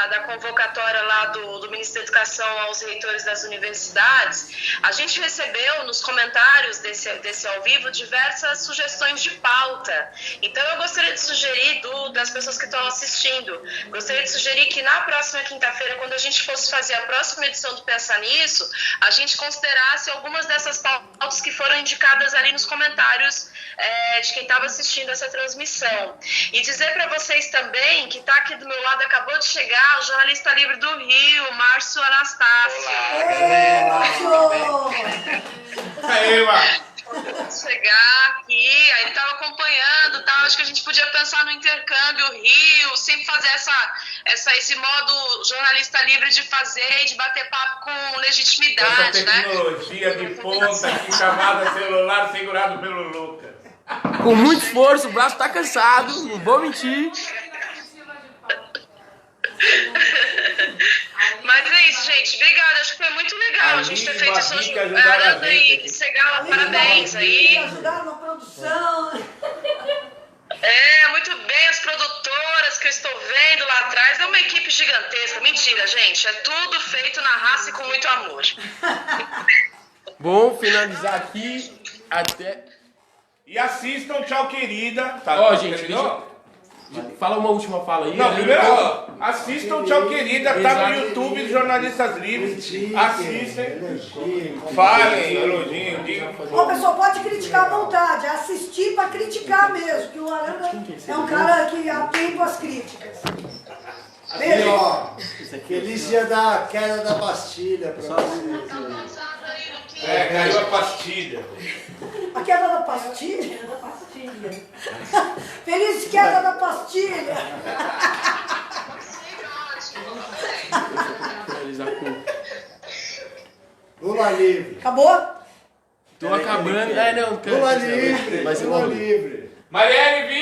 da convocatória lá do Ministério da Educação aos reitores das universidades, a gente recebeu nos comentários desse ao vivo diversas sugestões de pauta. Então eu gostaria de sugerir, das pessoas que estão assistindo, gostaria de sugerir que na próxima quinta-feira, quando a gente fosse fazer a próxima edição do Pensar Nisso, a gente considerasse algumas dessas pautas que foram indicadas ali nos comentários de quem estava assistindo essa transmissão. E dizer para vocês também que está aqui do meu lado, acabou de chegar o jornalista livre do Rio, Márcio Anastácio. Aí, Márcio. Chegar aqui, aí ele estava acompanhando, tal. Acho que a gente podia pensar no intercâmbio Rio, sempre fazer esse modo jornalista livre de fazer e de bater papo com legitimidade, Essa tecnologia de ponta aqui, chamada celular, segurado pelo Lucas. Com muito esforço, o braço tá cansado, não vou mentir. Mas é isso, gente. Obrigada. Acho que foi muito legal a gente ter feito isso hoje. Aranda e Segala, parabéns aí. Ajudaram na produção. Muito bem. As produtoras que eu estou vendo lá atrás. É uma equipe gigantesca. Mentira, gente. É tudo feito na raça e com muito amor. Bom, finalizar aqui. Até. E assistam Tchau Querida. Ó, gente, fala uma última fala aí. Não, primeiro, assistam Tchau Querida, tá no YouTube dos Jornalistas Livres. Assistem. Falem, elogiem, digam. Ó, pessoal, pode criticar à vontade. Assistir pra criticar mesmo, que o Aranda é um cara que é atento às críticas. Beijo. Ó, feliz dia da queda da pastilha pra vocês. Caiu a pastilha. A queda da pastilha? Feliz queda da pastilha! Finalizar com. Lula livre. Acabou? Tô acabando. Não, Lula livre. Mas Lula livre. Marielle,